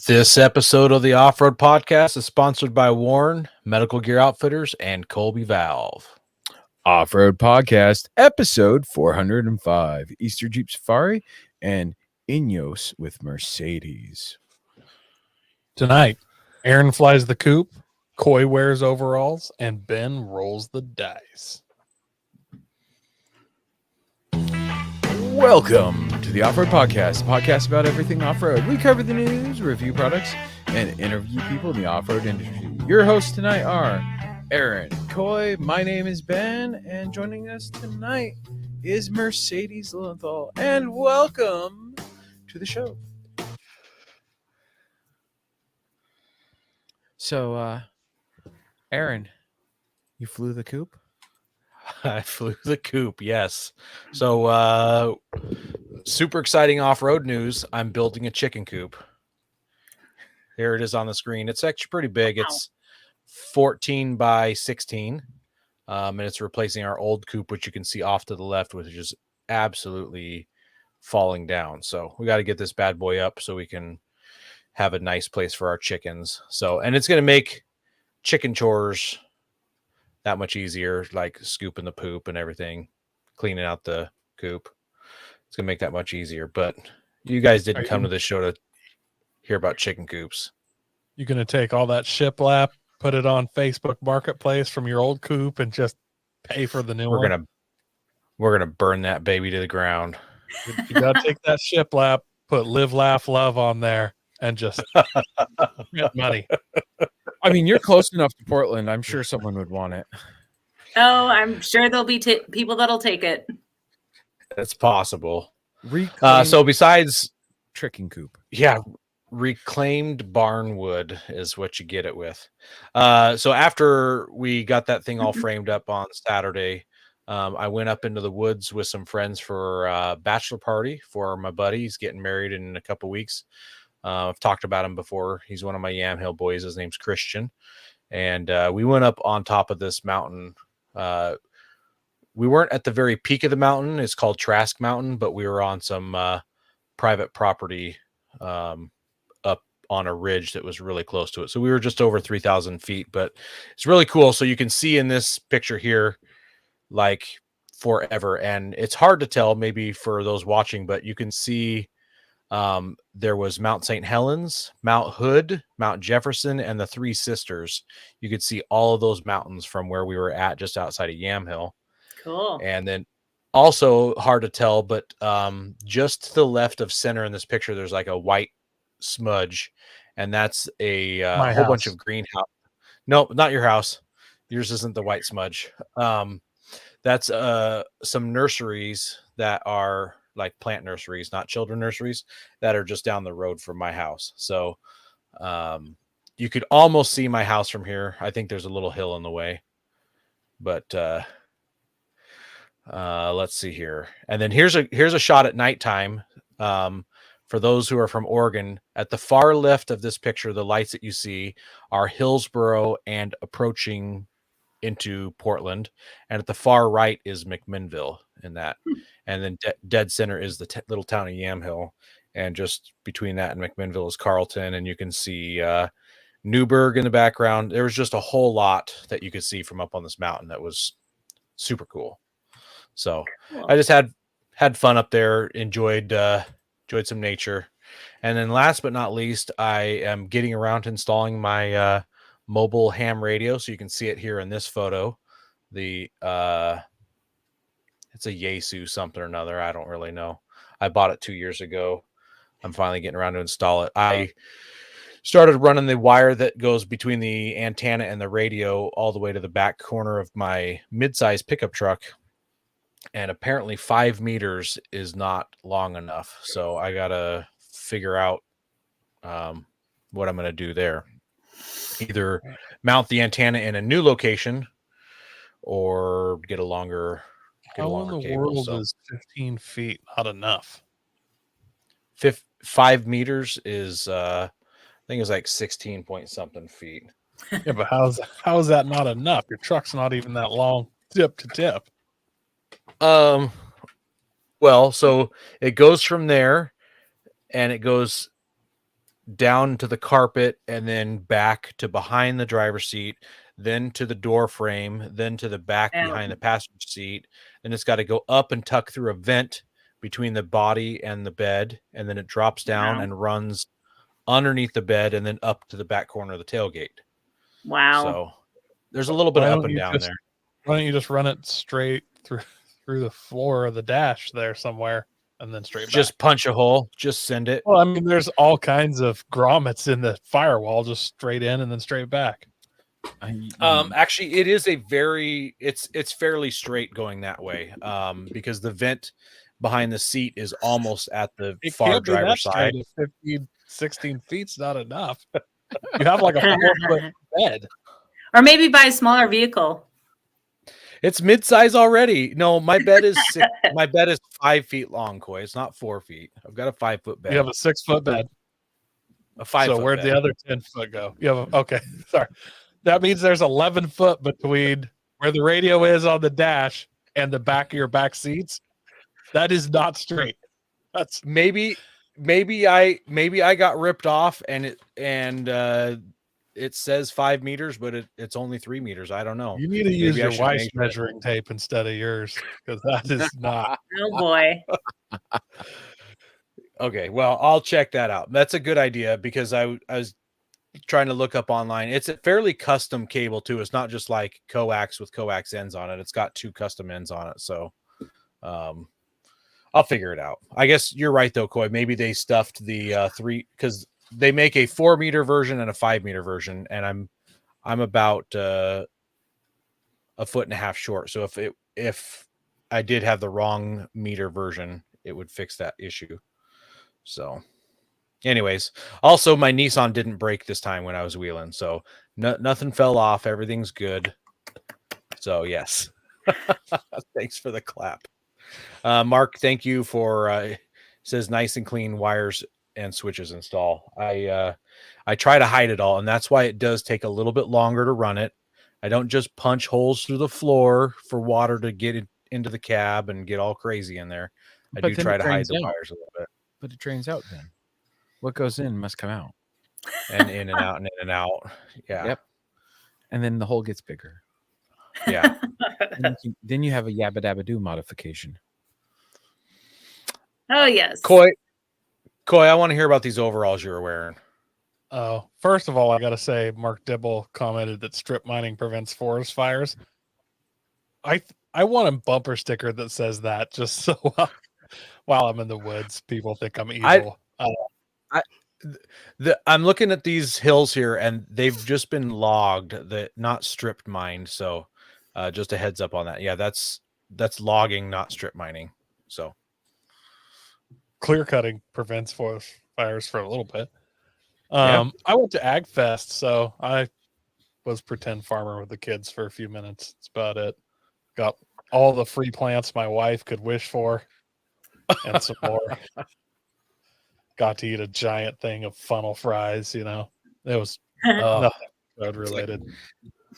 This episode of the Off-Road Podcast is sponsored by Warren, Medical Gear Outfitters, and Colby Valve. Off-Road Podcast, episode 405, Easter Jeep Safari and Ineos with Mercedes. Tonight, Aaron flies the coupe, Coy wears overalls, and Ben rolls the dice. Welcome to the Off-Road Podcast, a podcast about everything off-road. We cover the news, review products, and interview people in the off-road industry. Your hosts tonight are Aaron, Coy, my name is Ben, and joining us tonight is Mercedes Lilienthal. And welcome to the show. So, Aaron, you flew the coupe? I flew the coupe, yes. So, super exciting off-road news. I'm building a chicken coop. Here it is on the screen. It's actually pretty big. Wow. It's 14 by 16, and it's replacing our old coop, which you can see off to the left, which is absolutely falling down. So we got to get this bad boy up so we can have a nice place for our chickens. So, and it's going to make chicken chores that much easier, like scooping the poop and everything, cleaning out the coop. It's going to make that much easier. But you guys didn't come to this show to hear about chicken coops. You going to take all that shiplap, put it on Facebook Marketplace from your old coop, and just pay for the new one? We're gonna burn that baby to the ground. You got to take that shiplap, put live, laugh, love on there, and just get money. I mean, you're close enough to Portland. I'm sure someone would want it. Oh, I'm sure there'll be people that'll take it. It's possible. Reclaimed So besides, tricking coop. yeah, reclaimed barn wood is what you get it with. So after we got that thing all framed up on Saturday, I went up into the woods with some friends for a bachelor party for my buddy. He's getting married in a couple weeks. I've talked about him before. He's one of my Yamhill boys. His name's Christian. And we went up on top of this mountain. We weren't at the very peak of the mountain. It's called Trask Mountain, but we were on some private property up on a ridge that was really close to it. So we were just over 3,000 feet, but it's really cool. So you can see in this picture here, like forever. And it's hard to tell maybe for those watching, but you can see there was Mount St. Helens, Mount Hood, Mount Jefferson, and the Three Sisters. You could see all of those mountains from where we were at just outside of Yamhill. Cool. And then also hard to tell, but just to the left of center in this picture, there's like a white smudge, and that's a whole bunch of greenhouse. No, not your house. Yours isn't the white smudge. That's some nurseries that are like plant nurseries, not children nurseries, that are just down the road from my house. So you could almost see my house from here. I think there's a little hill in the way, but let's see here. And then here's a shot at nighttime. For those who are from Oregon, at the far left of this picture, the lights that you see are Hillsboro and approaching into Portland. And at the far right is McMinnville in that. And then dead center is the little town of Yamhill. And just between that and McMinnville is Carlton. And you can see Newburgh in the background. There was just a whole lot that you could see from up on this mountain that was super cool. So Cool. I just had fun up there, enjoyed some nature. And then last but not least, I am getting around to installing my mobile ham radio. So you can see it here in this photo. It's a Yaesu something or another. I don't really know. I bought it 2 years ago. I'm finally getting around to install it. I started running the wire that goes between the antenna and the radio all the way to the back corner of my mid-size pickup truck. And apparently 5 meters is not long enough. So I got to figure out what I'm going to do there. Either mount the antenna in a new location or get a longer How in the cable. world So is 15 feet not enough? 5 meters is, I think it's like 16 point something feet. Yeah, but how is that not enough? Your truck's not even that long, tip to tip. Well, so it goes from there and it goes down to the carpet and then back to behind the driver's seat, then to the door frame, then to the back behind the passenger seat. And it's got to go up and tuck through a vent between the body and the bed. And then it drops down and runs underneath the bed and then up to the back corner of the tailgate. Wow. So there's a little bit of up and down there. Why don't you just run it straight through the floor of the dash there somewhere and then straight back? Just punch a hole, just send it. Well, I mean, there's all kinds of grommets in the firewall, just straight in and then straight back. Actually, it is it's fairly straight going that way, because the vent behind the seat is almost at the far driver's side. 15, 16 feet's not enough. You have like a 4-foot bed. Or maybe buy a smaller vehicle. It's mid-size already. No, my bed is my bed is 5 feet long, Coy. It's not 4 feet. I've got a 5-foot bed. You have a 6-foot bed. A 5-foot. So where'd the other 10-foot go? You have okay. Sorry. That means there's 11 foot between where the radio is on the dash and the back of your back seats. That is not straight. That's maybe I got ripped off and it says 5 meters, but it's only 3 meters. I don't know. You need to use your wife's measuring tape instead of yours, because that is not. Oh boy. Okay, well, I'll check that out. That's a good idea, because I was trying to look up online. It's a fairly custom cable too. It's not just like coax with coax ends on it. It's got 2 custom ends on it. So I'll figure it out. I guess you're right though, Coy. Maybe they stuffed the 3, because they make a 4-meter version and a 5-meter version, and I'm about 1.5 foot short. So if I did have the wrong meter version, it would fix that issue. So anyways, also my Nissan didn't break this time when I was wheeling, so nothing fell off. Everything's good. So yes. Thanks for the clap. Mark, thank you for says nice and clean wires and switches install. I try to hide it all, and that's why it does take a little bit longer to run it. I don't just punch holes through the floor for water to get it into the cab and get all crazy in there. I do try to hide the wires a little bit. But it drains out then. What goes in must come out. And in and out and in and out. Yeah. Yep. And then the hole gets bigger. Yeah. Then you have a yabba dabba doo modification. Oh yes. Coy, I want to hear about these overalls you were wearing. Oh, first of all, I got to say, Mark Dibble commented that strip mining prevents forest fires. I want a bumper sticker that says that, just so while I'm in the woods, people think I'm evil. I'm looking at these hills here, and they've just been logged, not stripped mined. So just a heads up on that. Yeah, that's logging, not strip mining. So clear cutting prevents forest fires for a little bit. Yeah. I went to Ag Fest, so I was pretend farmer with the kids for a few minutes. That's about it. Got all the free plants my wife could wish for and some more. Got to eat a giant thing of funnel fries, It was nothing road related.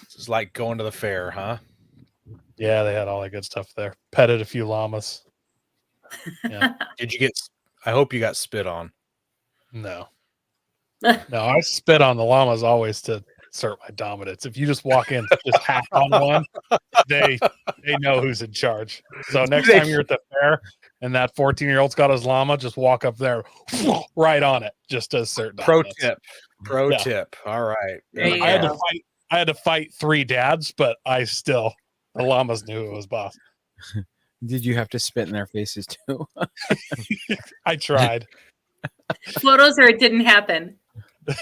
It's like going to the fair, huh? Yeah, they had all that good stuff there. Petted a few llamas. Yeah. I hope you got spit on. No, I spit on the llamas always to assert my dominance. If you just walk in, just hack on one, they know who's in charge. So next time you're at the fair and that 14-year-old's got his llama, just walk up there, right on it, just to assert dominance. Pro tip. All right. I had to fight 3 dads, but the llamas knew it was boss. Did you have to spit in their faces too? I tried. Photos or it didn't happen.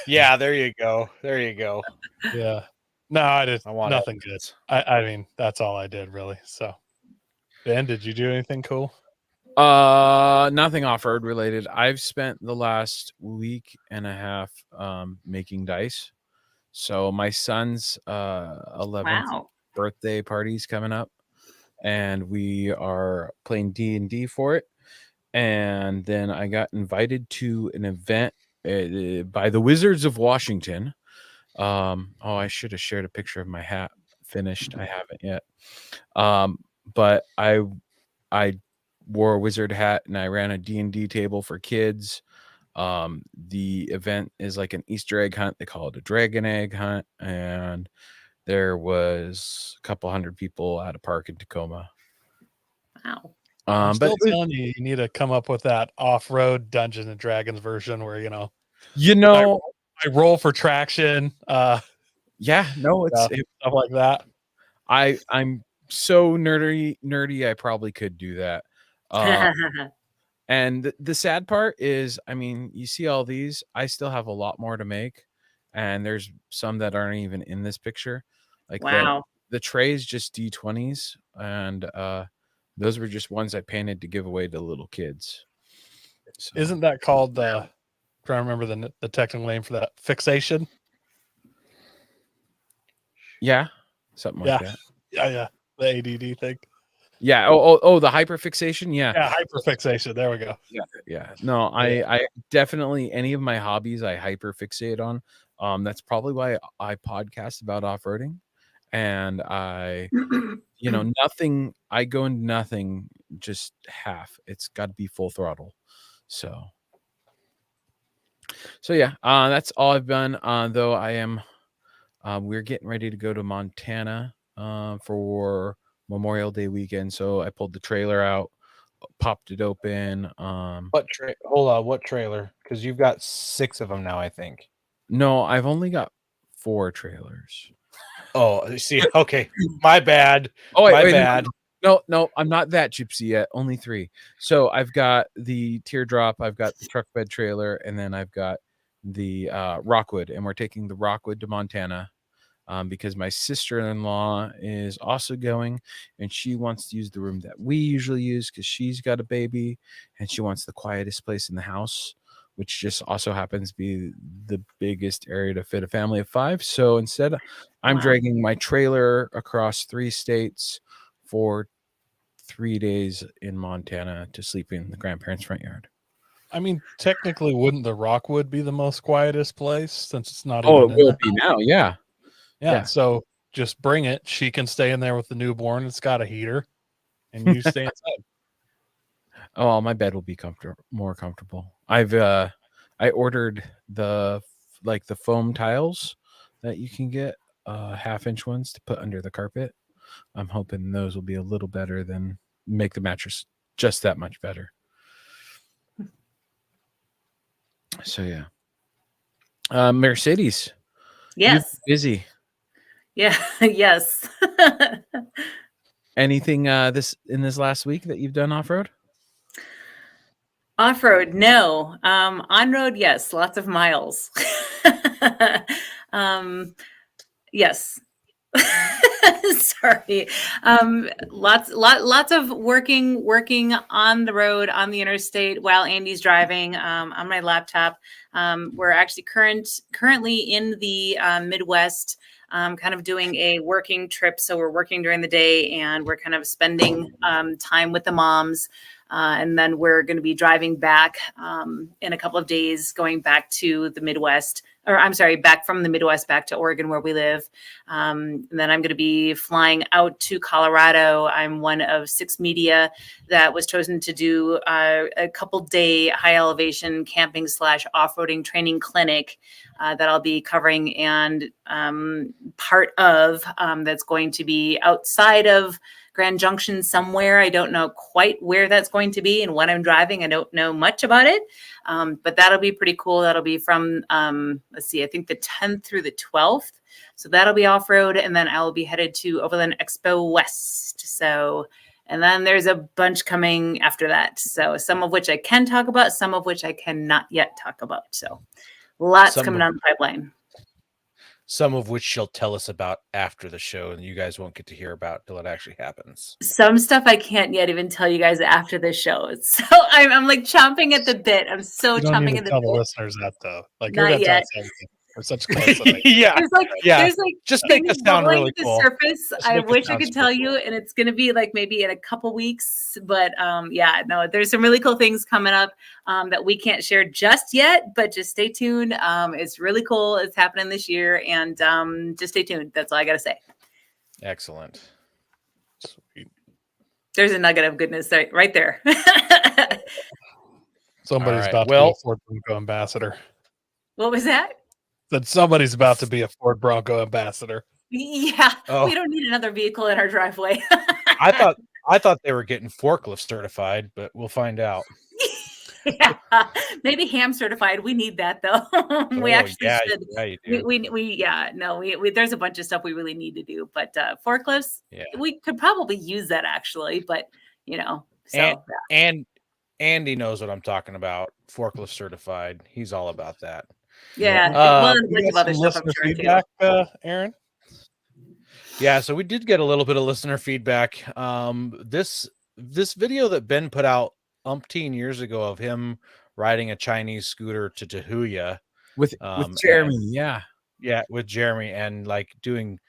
Yeah, there you go. Yeah. No, I did nothing good. Evidence. I mean, that's all I did really. So, Ben, did you do anything cool? Nothing off-road related. I've spent the last week and a half making dice. So my son's 11th birthday party's coming up, and we are playing D&D for it. And then I got invited to an event by the Wizards of Washington. I should have shared a picture of my hat finished. I haven't yet. But I wore a wizard hat and I ran a D&D table for kids. The event is like an Easter egg hunt. They call it a dragon egg hunt, and there was a couple hundred people at a park in Tacoma. Wow. I'm But still telling you, you need to come up with that off-road Dungeons and Dragons version where I roll for traction, yeah, no, stuff like that. I'm so nerdy. I probably could do that. And the sad part is, I mean, you see all these. I still have a lot more to make, and there's some that aren't even in this picture. Like Wow. the tray is just D20s, and those were just ones I painted to give away to little kids. So, Isn't that called trying to remember the technical name for that, fixation? yeah, something like that. Yeah, the ADD thing. Yeah. Oh, the hyperfixation. Yeah. Yeah, hyperfixation. There we go. Yeah. No, I definitely, any of my hobbies I hyperfixate on. That's probably why I podcast about off-roading, and I nothing. I go into nothing just half. It's got to be full throttle. So yeah, that's all I've done. Though I am, we're getting ready to go to Montana for Memorial Day weekend. So I pulled the trailer out, popped it open. Hold on, what trailer? Because you've got 6 of them now, I think. No, I've only got 4 trailers. Oh, you see, okay, my bad. Oh, wait, bad. No, I'm not that gypsy yet. Only 3. So I've got the teardrop, I've got the truck bed trailer, and then I've got the Rockwood, and we're taking the Rockwood to Montana. Because my sister-in-law is also going, and she wants to use the room that we usually use because she's got a baby, and she wants the quietest place in the house, which just also happens to be the biggest area to fit a family of 5. So instead, I'm dragging my trailer across 3 states for 3 days in Montana to sleep in the grandparents' front yard. I mean, technically, wouldn't the Rockwood be the most quietest place since it's not? Oh, even it will be now. Yeah. Yeah, so just bring it. She can stay in there with the newborn. It's got a heater, and you stay inside. Oh, my bed will be more comfortable. I ordered the foam tiles that you can get, 1/2-inch ones to put under the carpet. I'm hoping those will be a little better than make the mattress just that much better. So yeah, Mercedes. Yes. Busy. Yeah. Yes. Anything this last week that you've done off-road? Off-road, no. On-road, yes. Lots of miles. Yes. Sorry. Lots of working on the road, on the interstate while Andy's driving, on my laptop. We're actually currently in the Midwest, kind of doing a working trip. So we're working during the day and we're kind of spending time with the moms. And then we're going to be driving back in a couple of days, going back to the Midwest, or I'm sorry, back from the Midwest back to Oregon where we live. And then I'm going to be flying out to Colorado. I'm one of 6 media that was chosen to do a couple-day high elevation camping / off-roading training clinic that I'll be covering, and part of that's going to be outside of Grand Junction somewhere. I don't know quite where that's going to be and what I'm driving. I don't know much about it, but that'll be pretty cool. That'll be from, let's see, I think the 10th through the 12th. So that'll be off-road, and then I will be headed to Overland Expo West. So, and then there's a bunch coming after that. So some of which I can talk about, some of which I cannot yet talk about. So lots coming down the pipeline. Some of which she'll tell us about after the show, and you guys won't get to hear about till it actually happens. Some stuff I can't yet even tell you guys after the show. So I'm like chomping at the bit. I'm so You don't chomping need at to the tell bit. the listeners that though. Like Not you're gonna yet. tell us everything. We're such close. Yeah, There's like just make things it sound bubbling really at the cool. surface. Just I make it wish I sound could super tell you, and it's gonna be like maybe in a couple weeks. But yeah, no, there's some really cool things coming up that we can't share just yet. But just stay tuned. It's really cool. It's happening this year, and just stay tuned. That's all I gotta say. Excellent. Sweet. There's a nugget of goodness right there. Somebody's right, about to be well- a Ford Bronco ambassador. What was that? That somebody's about to be a Ford Bronco ambassador. Yeah, Oh. we don't need another vehicle in our driveway. I thought they were getting forklift certified, but we'll find out. Yeah, maybe ham certified. We need that though. We Oh, actually yeah, should. yeah, you do. We there's a bunch of stuff we really need to do, but forklifts, Yeah. we could probably use that actually, but so And- yeah. And Andy knows what I'm talking about. Forklift certified. He's all about that. Yeah, Uh, well, and a bunch of other stuff I'm listener sure too. feedback, Aaron? Yeah, so we did get a little bit of listener feedback. This video that Ben put out umpteen years ago of him riding a Chinese scooter to Tahuya with Jeremy. Yeah, with Jeremy, and like doing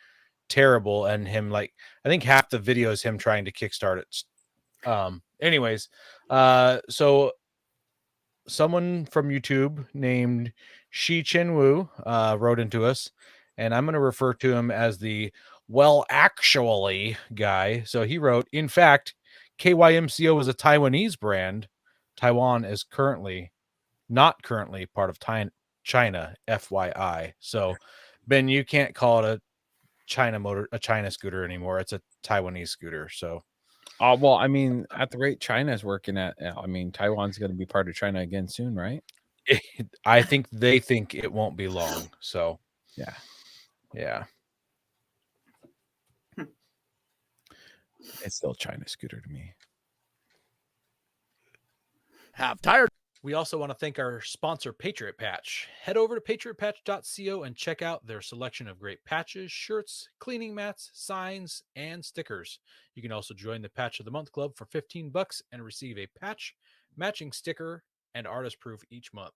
terrible, and him like I think half the video is him trying to kickstart it. Anyways, so someone from YouTube named Shi Chen Wu wrote into us, and I'm going to refer to him as the well actually guy. So he wrote, in fact, KYMCO is a Taiwanese brand. Taiwan is not currently part of China, FYI. So Ben, you can't call it a China scooter anymore. It's a Taiwanese scooter. So well, I mean, at the rate China's working at, I mean, Taiwan's going to be part of China again soon, right? I think they think it won't be long. So yeah. It's still China scooter to me. We also want to thank our sponsor, Patriot Patch. Head over to patriotpatch.co and check out their selection of great patches, shirts, cleaning mats, signs, and stickers. You can also join the Patch of the Month Club for $15 and receive a patch, matching sticker, and artist proof each month.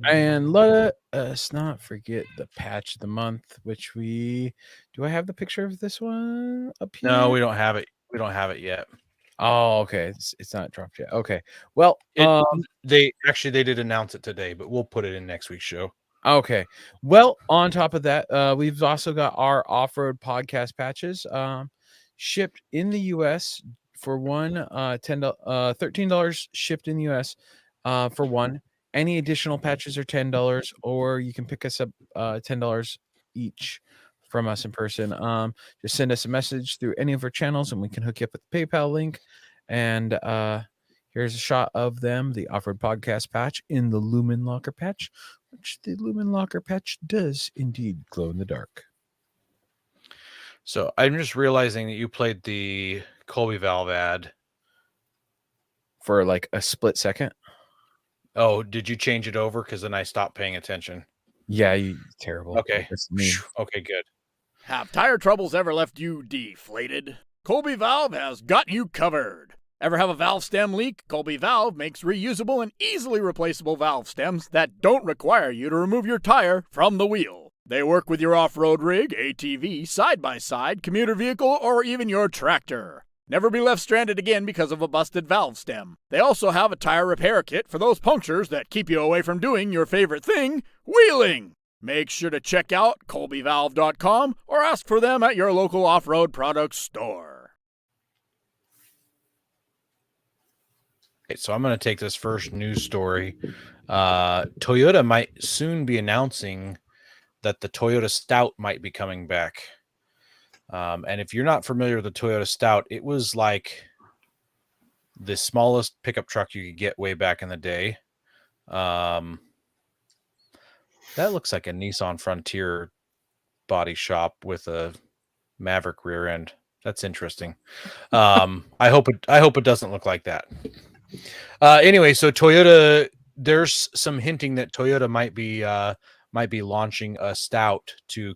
And let us not forget the patch of the month, which do I have the picture of this one up here? No, we don't have it. We don't have it yet. Oh, okay. It's not dropped yet. Okay. Well, they did announce it today, but we'll put it in next week's show. Okay. Well, on top of that, we've also got our off-road podcast patches shipped in the US for one, $13 shipped in the US for one. Any additional patches are $10, or you can pick us up $10 each from us in person. Just send us a message through any of our channels and we can hook you up with the PayPal link. And here's a shot of them, the off-road podcast patch in the Lumen Locker patch, which the Lumen Locker patch does indeed glow in the dark. So I'm just realizing that you played the Colby Valve ad for like a split second. Oh, did you change it over? Because then I stopped paying attention. Yeah, terrible. Okay. That's me. Okay, good. Have tire troubles ever left you deflated? Colby Valve has got you covered. Ever have a valve stem leak? Colby Valve makes reusable and easily replaceable valve stems that don't require you to remove your tire from the wheel. They work with your off-road rig, ATV, side-by-side, commuter vehicle, or even your tractor. Never be left stranded again because of a busted valve stem. They also have a tire repair kit for those punctures that keep you away from doing your favorite thing, wheeling. Make sure to check out colbyvalve.com or ask for them at your local off-road products store. Okay, so I'm going to take this first news story. Toyota might soon be announcing that the Toyota Stout might be coming back. And if you're not familiar with the Toyota Stout, it was like the smallest pickup truck you could get way back in the day. That looks like a Nissan Frontier body shop with a Maverick rear end. That's interesting. I hope it doesn't look like that. Anyway, so Toyota, there's some hinting that Toyota might be launching a Stout to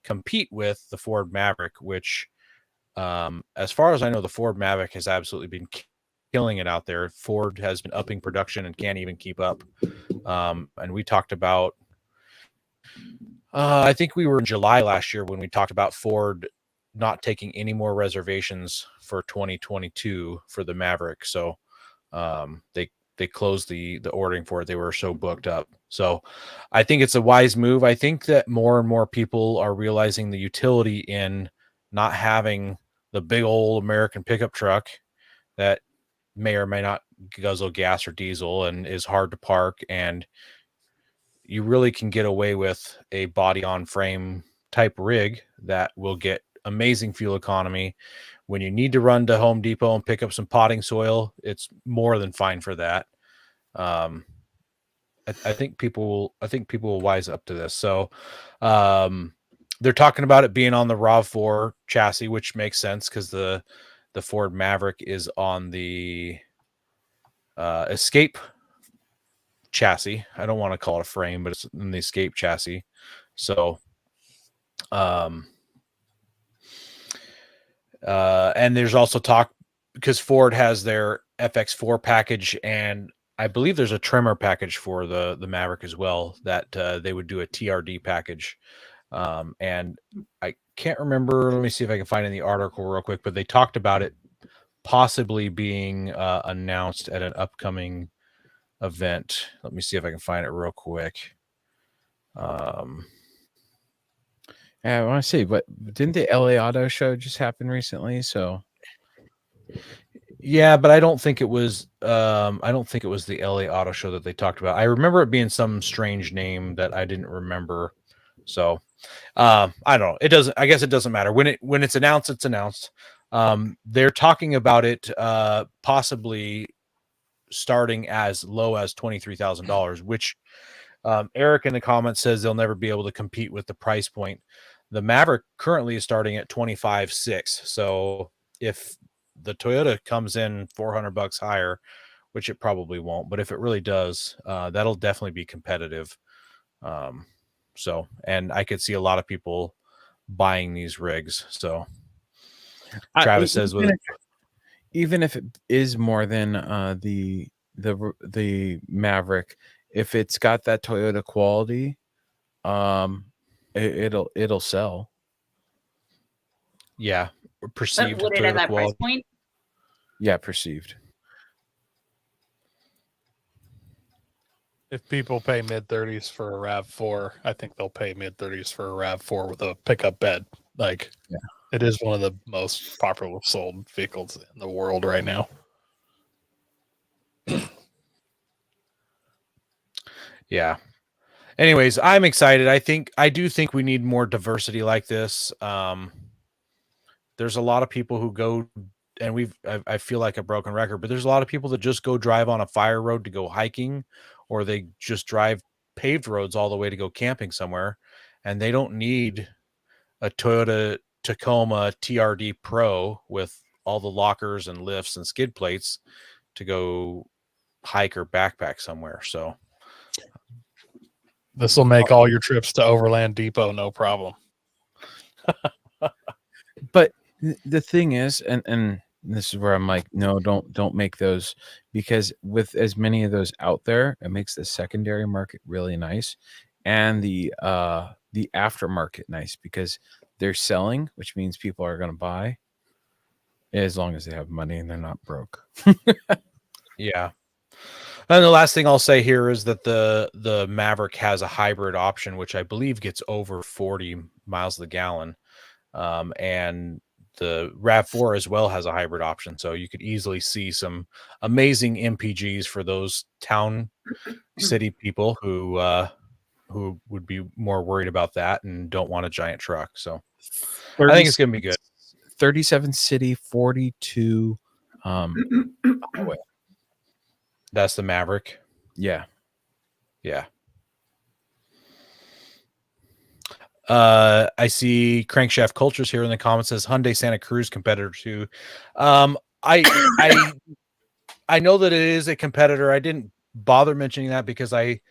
compete with the Ford Maverick, which, as far as I know, the Ford Maverick has absolutely been killing it out there. Ford has been upping production and can't even keep up. And we talked about, I think we were in July last year when we talked about Ford not taking any more reservations for 2022 for the Maverick. So they closed the ordering for it. They were so booked up. So I think it's a wise move. I think that more and more people are realizing the utility in not having the big old American pickup truck that may or may not guzzle gas or diesel and is hard to park, and you really can get away with a body on frame type rig that will get amazing fuel economy. When you need to run to Home Depot and pick up some potting soil, it's more than fine for that. I think people will wise up to this. So they're talking about it being on the RAV4 chassis, which makes sense because the Ford Maverick is on the Escape chassis. I don't want to call it a frame, but it's in the Escape chassis. So and there's also talk because Ford has their FX4 package, and I believe there's a trimmer package for the Maverick as well that they would do a TRD package. And I can't remember. Let me see if I can find in the article real quick, but they talked about it possibly being announced at an upcoming event. Let me see if I can find it real quick. Yeah, I want to see, but didn't the LA Auto Show just happen recently? So yeah, but I don't think it was. I don't think it was the LA Auto Show that they talked about. I remember it being some strange name that I didn't remember. So I don't know. It doesn't. I guess it doesn't matter when it's announced. It's announced. They're talking about it possibly starting as low as $23,000, which Eric in the comments says they'll never be able to compete with the price point. The Maverick currently is starting at $25,600. So if the Toyota comes in $400 higher, which it probably won't, but if it really does, that'll definitely be competitive. So, and I could see a lot of people buying these rigs. So Travis says even if it is more than the Maverick, if it's got that Toyota quality, it'll sell. Yeah, perceived would it Toyota at that quality. price point? Yeah, perceived. If people pay mid-30s for a RAV4, I think they'll pay mid-30s for a RAV4 with a pickup bed. Like, yeah. It is one of the most popular sold vehicles in the world right now. Yeah. Anyways, I'm excited. I do think we need more diversity like this. There's a lot of people who go, and I feel like a broken record, but there's a lot of people that just go drive on a fire road to go hiking, or they just drive paved roads all the way to go camping somewhere, and they don't need a Toyota Tacoma TRD Pro with all the lockers and lifts and skid plates to go hike or backpack somewhere. So this will make all your trips to Overland Depot no problem. But the thing is, and this is where I'm like, no, don't make those, because with as many of those out there, it makes the secondary market really nice, and the aftermarket nice, because they're selling, which means people are going to buy as long as they have money and they're not broke. Yeah. And the last thing I'll say here is that the Maverick has a hybrid option, which I believe gets over 40 miles to the gallon. And the RAV4 as well has a hybrid option. So you could easily see some amazing MPGs for those town city people who would be more worried about that and don't want a giant truck. So I think it's going to be good. 37 city, 42 highway. That's the Maverick. Yeah. Yeah. I see Crankshaft Cultures here in the comments says Hyundai Santa Cruz competitor too. I know that it is a competitor. I didn't bother mentioning that because I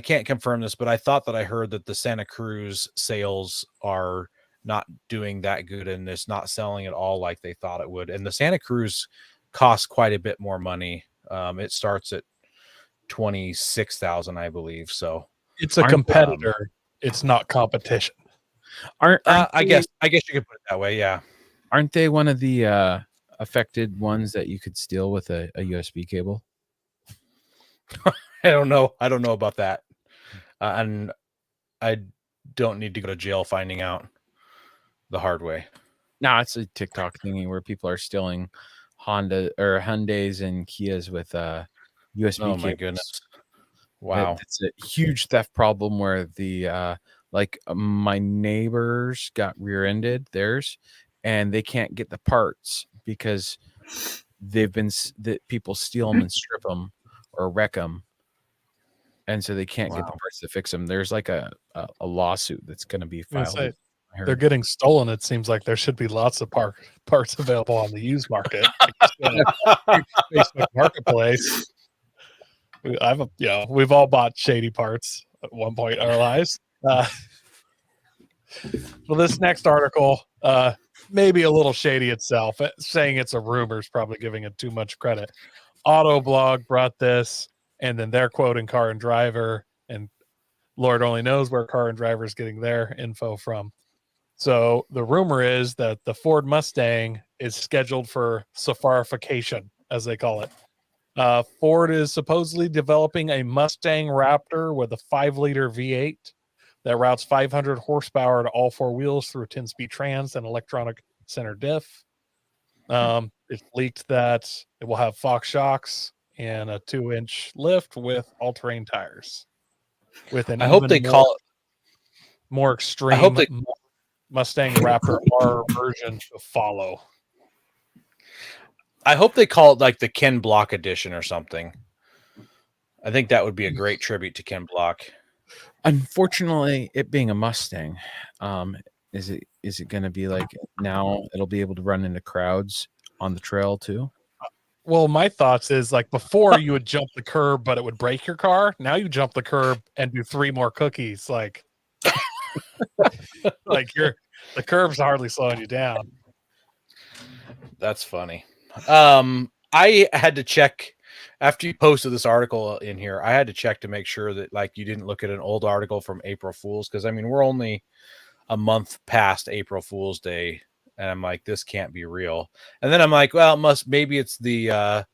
can't confirm this, but I thought that I heard that the Santa Cruz sales are not doing that good and it's not selling at all like they thought it would. And the Santa Cruz costs quite a bit more money. It starts at $26,000, I believe. So it's a competitor. It's not competition. I guess you could put it that way. Yeah. Aren't they one of the affected ones that you could steal with a USB cable? I don't know about that. And I don't need to go to jail finding out the hard way. No, it's a TikTok thingy where people are stealing Honda or Hyundais and Kias with USB Oh cables. my goodness! Wow. It's a huge theft problem where the my neighbors got rear-ended theirs, and they can't get the parts because that people steal them and strip them or wreck them, and so they can't get the parts to fix them. There's like a lawsuit that's going to be filed. They're getting stolen. It seems like there should be lots of parts available on the used market. Facebook Marketplace. We've all bought shady parts at one point in our lives. Well, this next article, maybe a little shady itself. Saying it's a rumor is probably giving it too much credit. Autoblog brought this, and then they're quoting Car and Driver, and Lord only knows where Car and Driver is getting their info from. So the rumor is that the Ford Mustang is scheduled for safarification, as they call it. Ford is supposedly developing a Mustang Raptor with a 5-liter V8 that routes 500 horsepower to all four wheels through a 10-speed trans and electronic center diff. It's leaked that it will have Fox shocks and a 2-inch lift with all-terrain tires. With an more extreme Mustang Raptor R version to follow. I hope they call it like the Ken Block edition or something. I think that would be a great tribute to Ken Block. Unfortunately, it being a Mustang, is it going to be like now it'll be able to run into crowds on the trail too? Well, my thoughts is like before you would jump the curb, but it would break your car. Now you jump the curb and do 3 more cookies. Like the curb's hardly slowing you down. That's funny. I had to check after you posted this article in here. I had to check to make sure that like you didn't look at an old article from April Fool's, because I mean we're only a month past April Fool's Day, and I'm like, this can't be real. And then I'm like, well, maybe it's the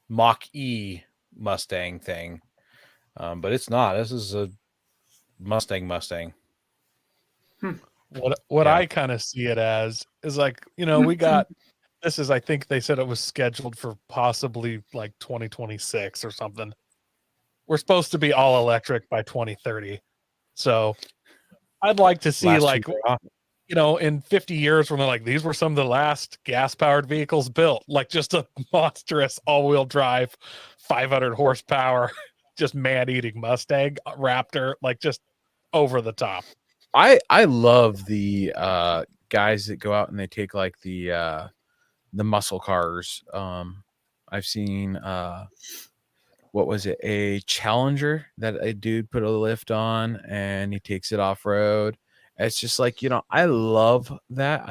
Mach-E Mustang thing, but it's not. This is a Mustang. What I kind of see it as is like, we got this is, I think they said it was scheduled for possibly like 2026 or something. We're supposed to be all electric by 2030. So I'd like to see in 50 years when they're like, these were some of the last gas powered vehicles built, like just a monstrous all wheel drive, 500 horsepower, just man eating Mustang Raptor, like just over the top. I love the guys that go out and they take like the muscle cars. I've seen what was it, a Challenger that a dude put a lift on and he takes it off road. It's just like, I love that.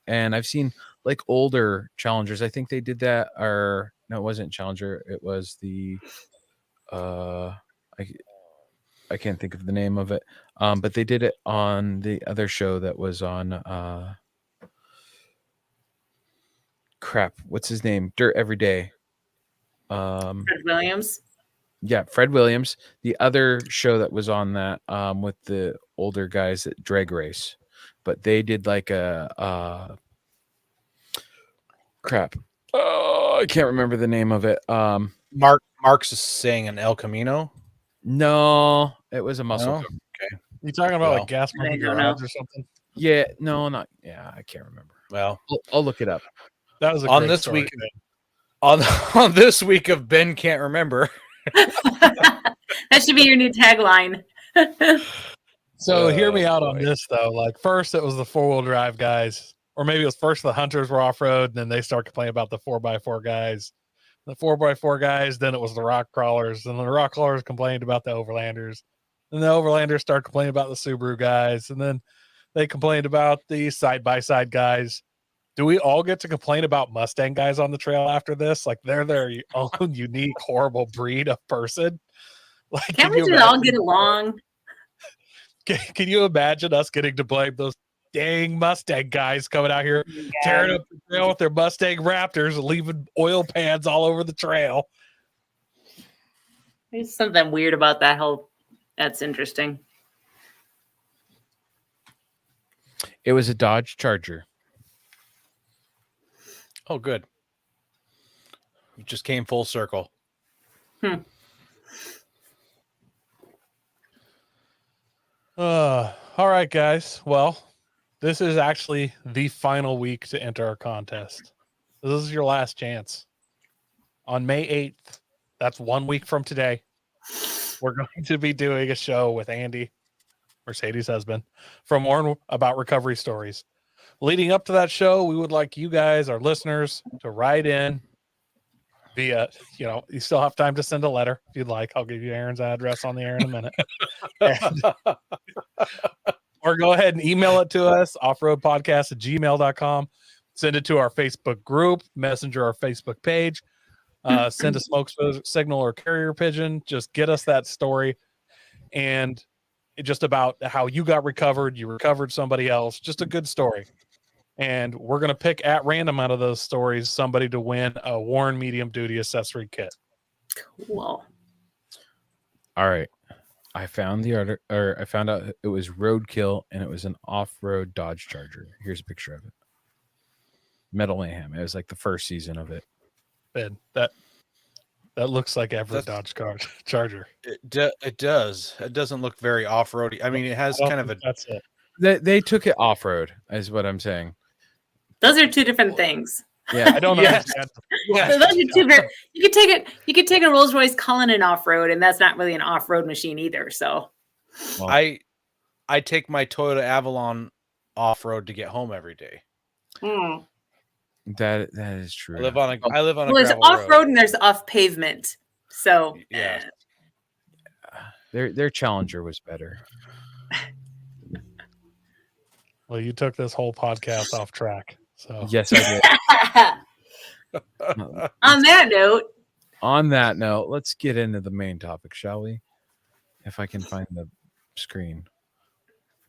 And I've seen like older Challengers. I think they did that, or no, it wasn't Challenger. It was the I can't think of the name of it. But they did it on the other show that was on what's his name? Dirt Every Day. Fred Williams. Yeah, Fred Williams. The other show that was on that with the older guys at Drag Race. But they did like I can't remember the name of it. Mark's is saying an El Camino. No, it was a muscle car. Okay. You talking about like Gas Monkey Garage or something? Yeah, no, not. Yeah, I can't remember. Well, I'll look it up. That was on this week. On this week of Ben Can't Remember. That should be your new tagline. So hear me out on this though. Like first it was the 4-wheel drive guys, or maybe it was first the Hunters were off road, and then they start complaining about the 4x4 guys. The 4x4 guys, then it was the rock crawlers, and the rock crawlers complained about the overlanders, and the overlanders started complaining about the Subaru guys, and then they complained about the side-by-side guys. Do we all get to complain about Mustang guys on the trail after this? Like they're their own unique, horrible breed of person. Like, can't we just all get along? Can you imagine us getting to blame those dang Mustang guys coming out here tearing up the trail with their Mustang Raptors and leaving oil pans all over the trail? There's something weird about that whole. That's interesting. It was a Dodge Charger. Oh, good. It just came full circle. All right, guys. Well, this is actually the final week to enter our contest. This is your last chance. On May 8th, that's 1 week from today, we're going to be doing a show with Andy, Mercedes' husband, from Warren about recovery stories. Leading up to that show, we would like you guys, our listeners, to write in via, you still have time to send a letter if you'd like. I'll give you Aaron's address on the air in a minute. Or go ahead and email it to us, offroadpodcast@gmail.com. Send it to our Facebook group, messenger our Facebook page. Send a smoke signal or carrier pigeon. Just get us that story. And just about how you got recovered, you recovered somebody else, just a good story. And we're going to pick at random out of those stories somebody to win a Warren medium duty accessory kit. Cool. All right. I found I found out it was roadkill and it was an off-road Dodge Charger. Here's a picture of it. Metal Mayhem. It was like the first season of it. Ben, that looks like every Dodge Charger. It does. It doesn't look very off-roady. I mean, it has kind of a. That's it. They took it off-road, is what I'm saying. Those are two different things. Yeah, I don't understand. So those are two very. You could take a Rolls Royce Cullinan an off-road, and that's not really an off-road machine either. So, well, I take my Toyota Avalon off-road to get home every day. That is true. I live on a. Well, there's off-road and there's off-pavement. So yeah, their Challenger was better. Well, you took this whole podcast off track. So yes, I did. On that note, let's get into the main topic, shall we? If I can find the screen.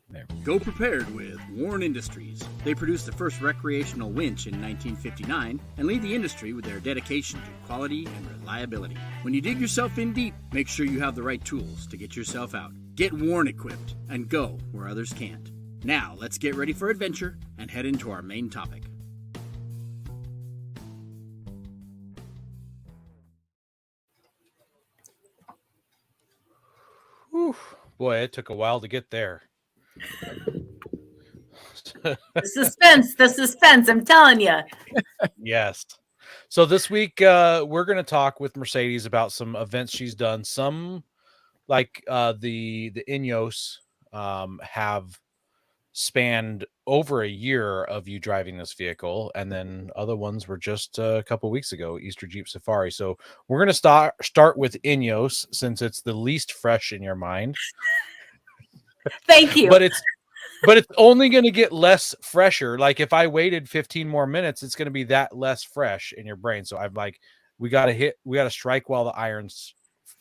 There. Go prepared with Warren Industries. They produced the first recreational winch in 1959 and lead the industry with their dedication to quality and reliability. When you dig yourself in deep, make sure you have the right tools to get yourself out. Get Warren equipped and go where others can't. Now, let's get ready for adventure and head into our main topic. Whew. Boy, it took a while to get there. the suspense, I'm telling you. Yes. So this week, we're going to talk with Mercedes about some events she's done. Some, like the Ineos, have spanned over a year of you driving this vehicle, and then other ones were just a couple weeks ago, Easter Jeep Safari. So we're going to start with Ineos since it's the least fresh in your mind. Thank you. But it's only going to get less fresher. Like if I waited 15 more minutes, it's going to be that less fresh in your brain. So I'm like, we got to strike while the iron's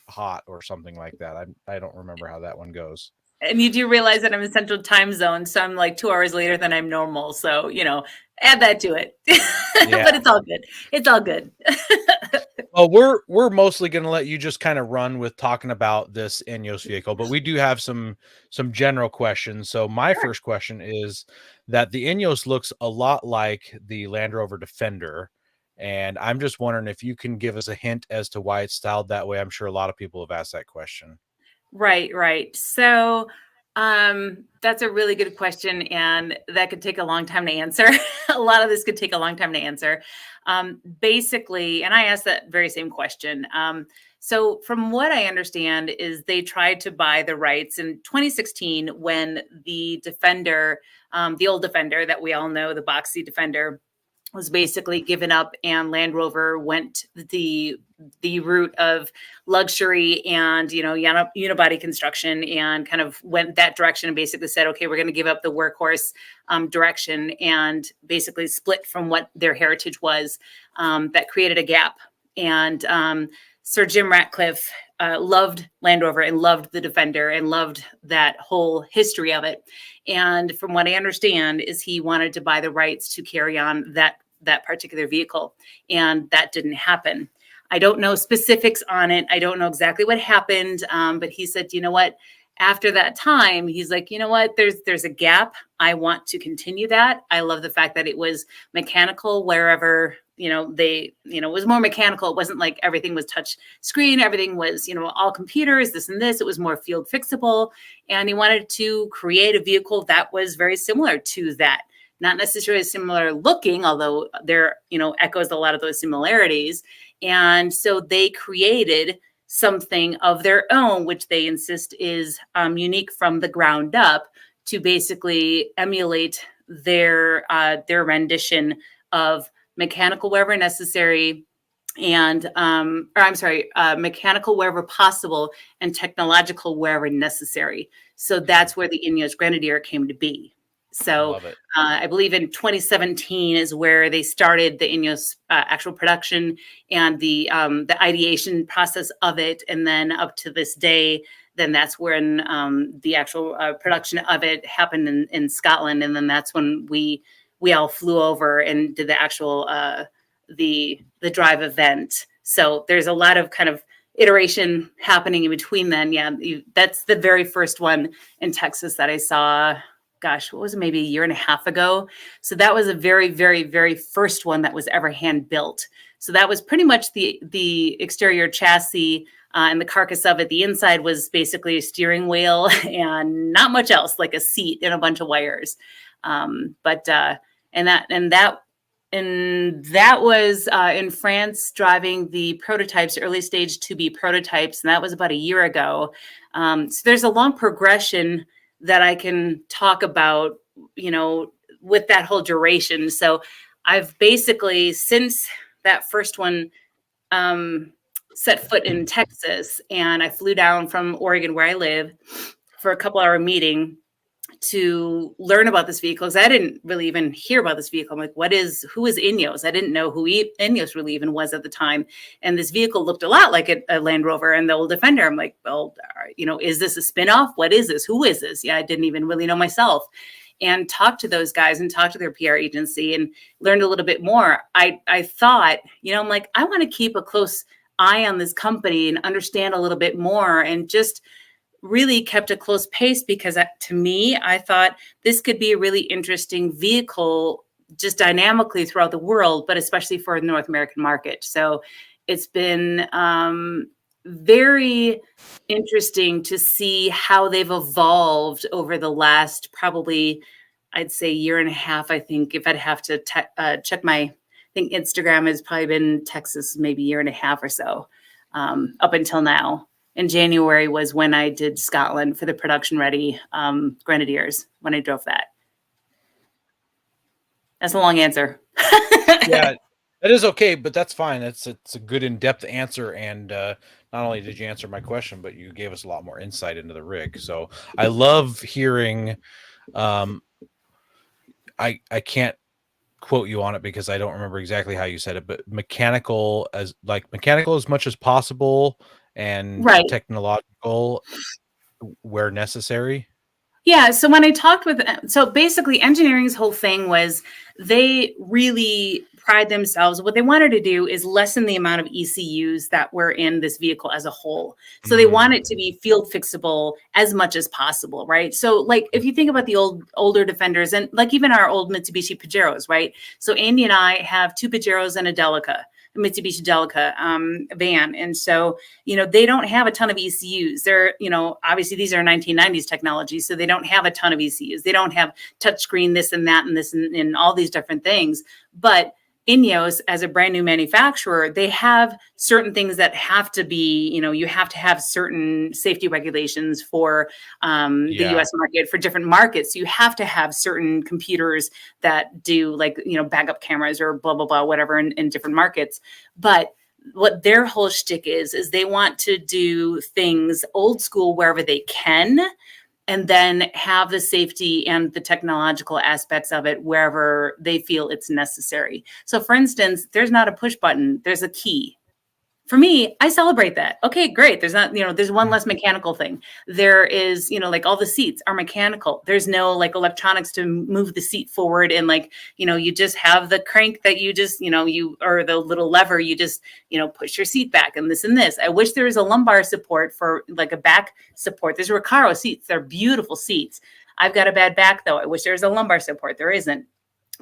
hot or something like that. I don't remember how that one goes. And you do realize that I'm in Central Time Zone, so I'm like 2 hours later than I'm normal. So, add that to it. Yeah. But it's all good. It's all good. Well, we're mostly going to let you just kind of run with talking about this Ineos vehicle, but we do have some general questions. So my first question is that the Ineos looks a lot like the Land Rover Defender, and I'm just wondering if you can give us a hint as to why it's styled that way. I'm sure a lot of people have asked that question. Right. So that's a really good question, and that could take a long time to answer. A lot of this could take a long time to answer. Basically, and I asked that very same question. So from what I understand is they tried to buy the rights in 2016 when the Defender, the old Defender that we all know, the boxy Defender, was basically given up, and Land Rover went the route of luxury and unibody construction, and kind of went that direction and basically said, okay, we're going to give up the workhorse direction, and basically split from what their heritage was. That created a gap. And Sir Jim Ratcliffe loved Land Rover and loved the Defender and loved that whole history of it. And from what I understand is he wanted to buy the rights to carry on that particular vehicle. And that didn't happen. I don't know specifics on it. I don't know exactly what happened. But he said, you know what? after that time, he's like, you know what, there's a gap. I want to continue that. I love the fact that it was mechanical wherever, it was more mechanical. It wasn't like everything was touch screen. Everything was, all computers, this and this. It was more field fixable. And he wanted to create a vehicle that was very similar to that. Not necessarily similar looking, although there, echoes a lot of those similarities. And so they created something of their own, which they insist is unique from the ground up, to basically emulate their rendition of mechanical wherever necessary, and mechanical wherever possible and technological wherever necessary. So that's where the Ineos Grenadier came to be. So I believe in 2017 is where they started the Ineos actual production and the ideation process of it. And then up to this day, then that's when the actual production of it happened in Scotland. And then that's when we all flew over and did the actual the drive event. So there's a lot of kind of iteration happening in between then. Yeah, that's the very first one in Texas that I saw. Gosh, what was it, maybe a year and a half ago? So that was a very, very, very first one that was ever hand built. So that was pretty much the exterior chassis and the carcass of it. The inside was basically a steering wheel and not much else, like a seat and a bunch of wires. And that was in France, driving the prototypes, early stage 2B prototypes, and that was about a year ago. So there's a long progression that I can talk about, with that whole duration. So I've basically, since that first one, set foot in Texas, and I flew down from Oregon, where I live, for a couple-hour meeting to learn about this vehicle, because I didn't really even hear about this vehicle. I'm like, who is Ineos? I didn't know who Ineos really even was at the time. And this vehicle looked a lot like a Land Rover and the old Defender. I'm like, well, is this a spinoff? What is this? Who is this? Yeah, I didn't even really know myself. And talked to those guys and talked to their PR agency and learned a little bit more. I thought, I'm like, I want to keep a close eye on this company and understand a little bit more, and just really kept a close pace, because to me, I thought this could be a really interesting vehicle just dynamically throughout the world, but especially for the North American market. So it's been very interesting to see how they've evolved over the last, probably, I'd say, year and a half. I think if I'd have to check I think Instagram has probably been Texas maybe year and a half or so, up until now. In January was when I did Scotland for the production ready Grenadiers, when I drove that. That's a long answer. Yeah, that is okay, but that's fine. It's a good in-depth answer, and not only did you answer my question, but you gave us a lot more insight into the rig. So I love hearing. I can't quote you on it because I don't remember exactly how you said it, but mechanical as much as possible, and right, technological where necessary. Yeah. So when I talked so basically engineering's whole thing was they really pride themselves. What they wanted to do is lessen the amount of ECUs that were in this vehicle as a whole. So they want it to be field fixable as much as possible, right? So like if you think about the older Defenders, and like even our old Mitsubishi Pajeros, right? So Andy and I have 2 Pajeros and a Delica. Mitsubishi Delica van. And so, they don't have a ton of ECUs. They're, obviously these are 1990s technology, so they don't have a ton of ECUs. They don't have touchscreen, this and that, and this and all these different things. But Ineos, as a brand new manufacturer, they have certain things that have to be, you have to have certain safety regulations for the US market, for different markets. You have to have certain computers that do backup cameras or blah, blah, blah, whatever in different markets. But what their whole shtick is they want to do things old school wherever they can, and then have the safety and the technological aspects of it wherever they feel it's necessary. So for instance, there's not a push button, there's a key for me, I celebrate that. Okay, great. There's not, there's one less mechanical thing. There is, like all the seats are mechanical. There's no like electronics to move the seat forward. And like, you just have the crank that you just, or the little lever, you just, push your seat back and this and this. I wish there was a lumbar support for like a back support. There's Recaro seats. They're beautiful seats. I've got a bad back though. I wish there was a lumbar support. There isn't.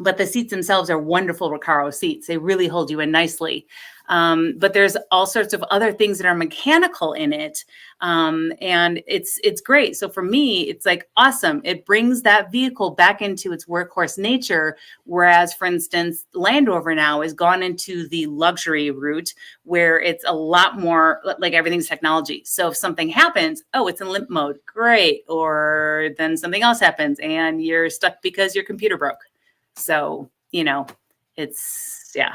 But the seats themselves are wonderful Recaro seats. They really hold you in nicely. But there's all sorts of other things that are mechanical in it. And it's great. So for me, it's like awesome. It brings that vehicle back into its workhorse nature. Whereas, for instance, Land Rover now has gone into the luxury route where it's a lot more like everything's technology. So if something happens, oh, it's in limp mode. Great. Or then something else happens and you're stuck because your computer broke. So, it's, yeah.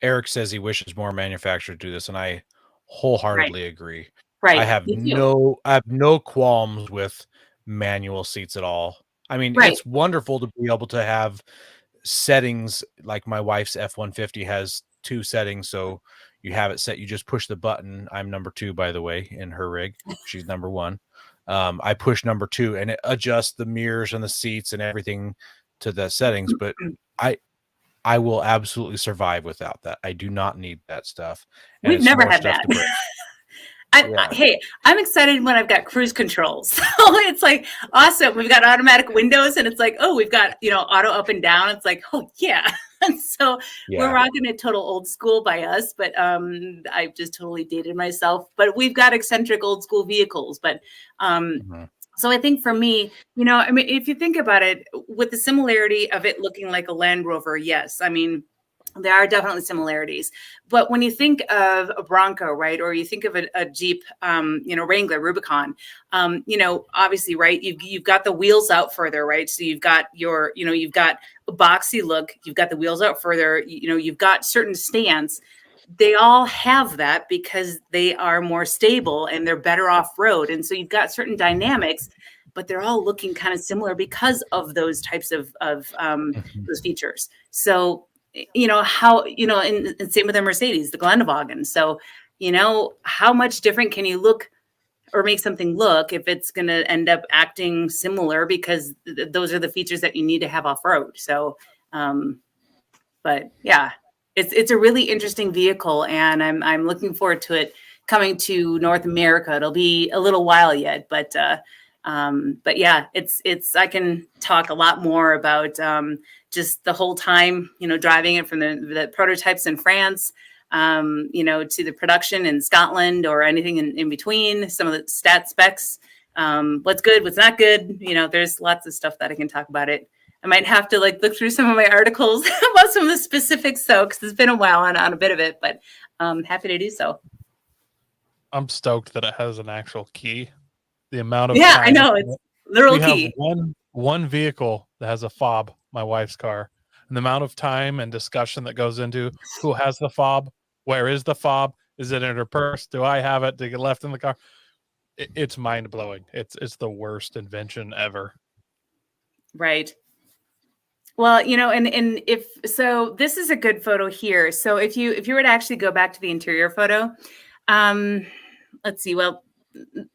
Eric says he wishes more manufacturers do this, and I wholeheartedly agree. Right. I have no qualms with manual seats at all. I mean, it's wonderful to be able to have settings like my wife's F-150 has 2 settings. So you have it set, you just push the button. I'm number 2, by the way, in her rig. She's number 1. I push number 2 and it adjusts the mirrors and the seats and everything to the settings. But I will absolutely survive without that. I do not need that stuff. And we've never had that. Hey, I'm excited when I've got cruise controls. So it's like awesome. We've got automatic windows and it's like, oh, we've got, auto up and down. It's like, oh yeah. So we're rocking a total old school by us, but I've just totally dated myself. But we've got eccentric old school vehicles. But so I think for me, I mean, if you think about it, with the similarity of it looking like a Land Rover, yes, I mean, there are definitely similarities. But when you think of a Bronco, right, or you think of a Jeep, Wrangler, Rubicon, obviously, right, you've got the wheels out further, right? So you've got you've got a boxy look, you've got the wheels out further, you've got certain stance. They all have that because they are more stable and they're better off road. And so you've got certain dynamics, but they're all looking kind of similar because of those types of those features. So, and same with the Mercedes, the Glendewagen. So, how much different can you look or make something look if it's going to end up acting similar because those are the features that you need to have off road. So, but yeah. It's a really interesting vehicle, and I'm looking forward to it coming to North America. It'll be a little while yet, but yeah, it's I can talk a lot more about just the whole time, driving it from the prototypes in France, to the production in Scotland or anything in between. Some of the stat specs, what's good, what's not good. There's lots of stuff that I can talk about it. I might have to look through some of my articles about some of the specifics, though, because it's been a while on a bit of it, but I'm happy to do so. I'm stoked that it has an actual key. The amount of I know it's literal key. Have one vehicle that has a fob, my wife's car, and the amount of time and discussion that goes into who has the fob, where is the fob, is it in her purse, do I have it to get left in the car? It's mind blowing. It's the worst invention ever. Right. Well, and if so, this is a good photo here. So if you were to actually go back to the interior photo, let's see. Well,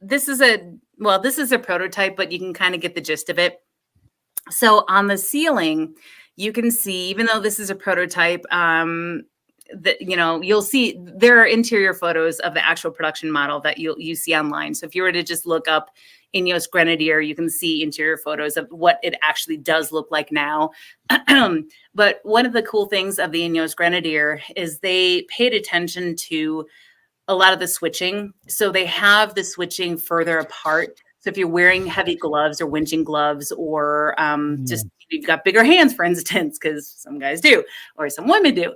this is a prototype, but you can kind of get the gist of it. So on the ceiling, you can see, even though this is a prototype, that you'll see there are interior photos of the actual production model that you see online. So if you were to just look up Ineos Grenadier, you can see interior photos of what it actually does look like now. But one of the cool things of the Ineos Grenadier is they paid attention to a lot of the switching. So they have the switching further apart. So if you're wearing heavy gloves or winching gloves, or just you've got bigger hands, for instance, because some guys do, or some women do,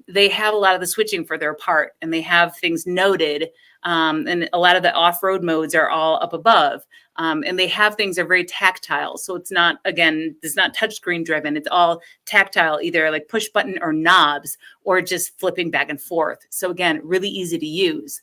they have a lot of the switching further apart, and they have things noted. And a lot of the off-road modes are all up above. And they have things that are very tactile. So it's not touchscreen driven. It's all tactile, either like push button or knobs, or just flipping back and forth. So again, really easy to use.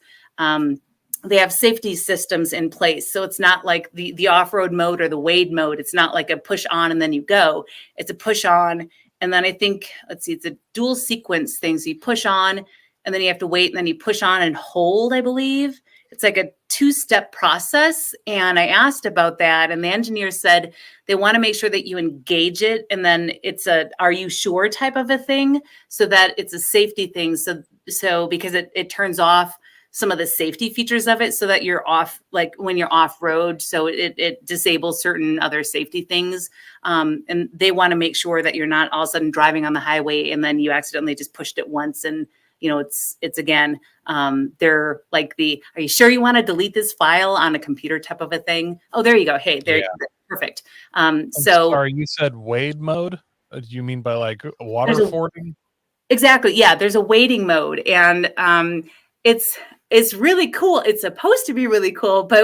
They have safety systems in place. So it's not like the off-road mode or the wade mode. It's not like a push on and then you go. It's a push on And then I think, let's see, it's a dual sequence thing. So you push on and then you have to wait and then you push on and hold, I believe. It's like a 2-step process. And I asked about that. And the engineer said they want to make sure that you engage it. And then it's a, are you sure type of a thing, so that it's a safety thing. So because it turns off some of the safety features of it, so that you're off, like when you're off road. So it disables certain other safety things. And they want to make sure that you're not all of a sudden driving on the highway and then you accidentally just pushed it once and it's again, they're like are you sure you want to delete this file on a computer type of a thing? Oh, there you go. Hey, there, perfect. Sorry, you said wade mode? Do you mean by like water fording? Exactly. Yeah, there's a waiting mode, and it's really cool. It's supposed to be really cool, but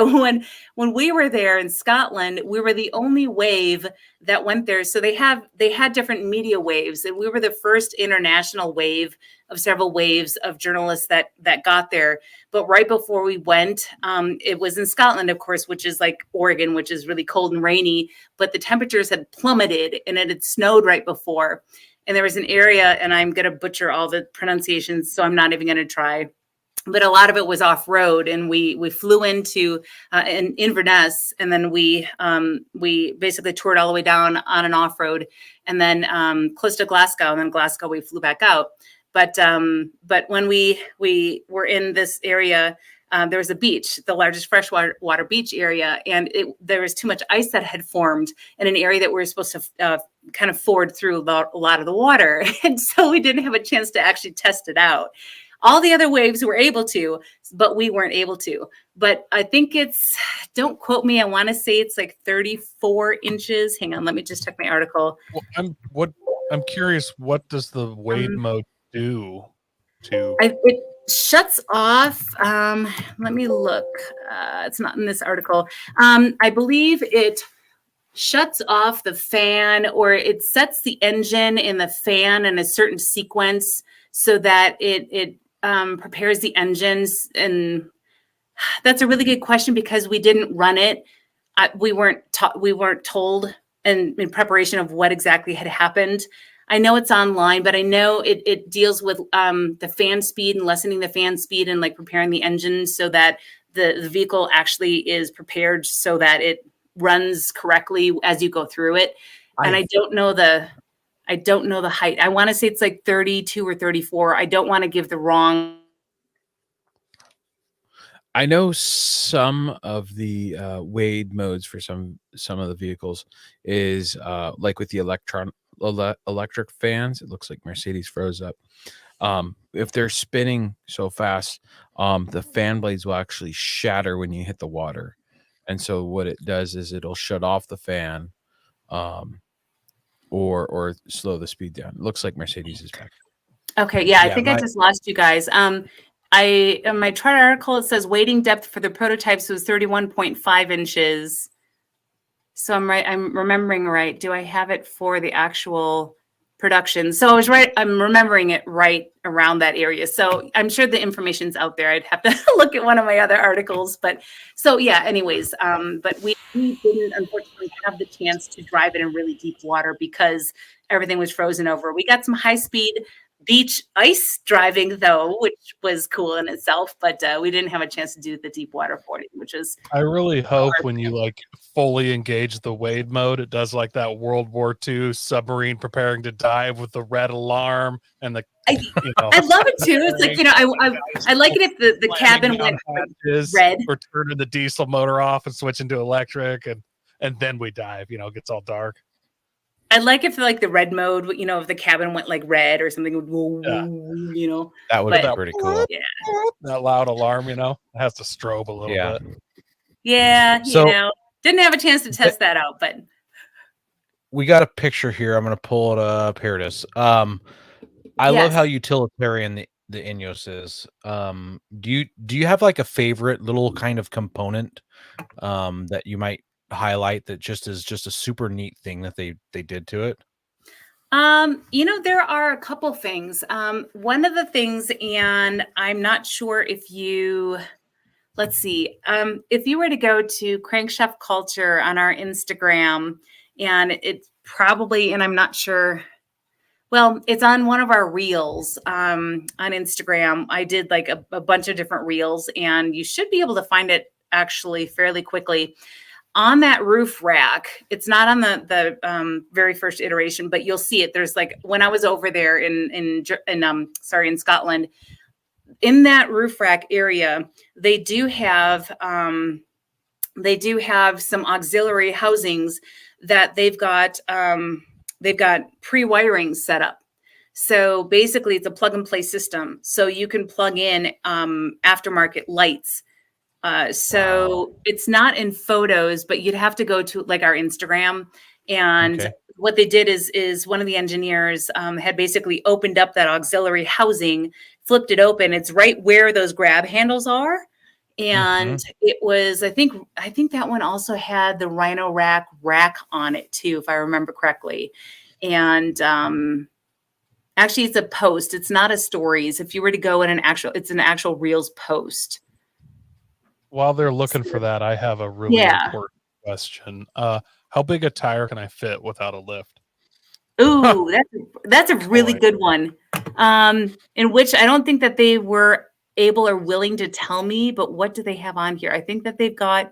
when we were there in Scotland, we were the only wave that went there. So they had different media waves, and we were the first international wave of several waves of journalists that got there. But right before we went, it was in Scotland, of course, which is like Oregon, which is really cold and rainy, but the temperatures had plummeted and it had snowed right before. And there was an area, and I'm going to butcher all the pronunciations, so I'm not even going to try. But a lot of it was off road, and we flew into in Inverness, and then we basically toured all the way down on an off road, and then close to Glasgow, and then Glasgow we flew back out. But when we were in this area, there was a beach, the largest freshwater beach area, and there was too much ice that had formed in an area that we were supposed to kind of ford through a lot of the water, and so we didn't have a chance to actually test it out. All the other waves were able to, but we weren't able to. But I think don't quote me, I want to say it's like 34 inches. Hang on, let me just check my article. Well, I'm curious, what does the wade mode do to? It shuts off. Let me look. It's not in this article. I believe it shuts off the fan, or it sets the engine in the fan in a certain sequence so that it prepares the engines. And that's a really good question, because we didn't run it. We weren't told in preparation of what exactly had happened. I know it's online, but I know it deals with the fan speed and lessening the fan speed and like preparing the engine so that the vehicle actually is prepared so that it runs correctly as you go through it. And I don't know the height. I want to say it's like 32 or 34. I don't want to give the wrong. I know some of the wade modes for some of the vehicles is like with the electric fans. It looks like Mercedes froze up. If they're spinning so fast, the fan blades will actually shatter when you hit the water. And so what it does is it'll shut off the fan or slow the speed down. It looks like Mercedes is back. Okay, yeah, I think I just lost you guys. In my chart article, it says wading depth for the prototypes was 31.5 inches. So I'm right. I'm remembering right. Do I have it for the actual production? So I was right. I'm remembering it right around that area. So I'm sure the information's out there. I'd have to look at one of my other articles. But so yeah, anyways, but we didn't unfortunately have the chance to drive it in really deep water because everything was frozen over. We got some high speed beach ice driving though, which was cool in itself, but we didn't have a chance to do the deep water fording, which is. I really hope when you like fully engage the wade mode, it does like that World War II submarine preparing to dive with the red alarm and the. I love it too. It's like I like it if the cabin went red or turning the diesel motor off and switching to electric, and then we dive. It gets all dark. I like if like the red mode, if the cabin went like red or something, That would be pretty cool. Yeah. That loud alarm, it has to strobe a little bit. Yeah, didn't have a chance to test that out, but we got a picture here. I'm going to pull it up. Here it is. I love how utilitarian the Ineos is. Do you have like a favorite little kind of component that you might highlight that just is just a super neat thing that they did to it? There are a couple things. One of the things, and I'm not sure if let's see, if you were to go to Crankshaft Culture on our Instagram, and it's probably, and I'm not sure, Well, it's on one of our reels on Instagram. I did like a bunch of different reels, and you should be able to find it actually fairly quickly. On that roof rack, it's not on the very first iteration, but you'll see it. There's like when I was over there in Scotland, in that roof rack area, they do have some auxiliary housings that they've got pre-wiring set up. So basically it's a plug and play system. So you can plug in aftermarket lights. So it's not in photos, but you'd have to go to like our Instagram. And Okay. what they did is one of the engineers had basically opened up that auxiliary housing, flipped it open. It's right where those grab handles are. And it was, I think that one also had the Rhino rack on it too, if I remember correctly. And actually it's a post. It's not a stories. If you were to go in it's an actual Reels post. While they're looking for that, I have a really important question. How big a tire can I fit without a lift? Ooh, that's a really good one. In which I don't think that they were able or willing to tell me, but what do they have on here? I think that they've got,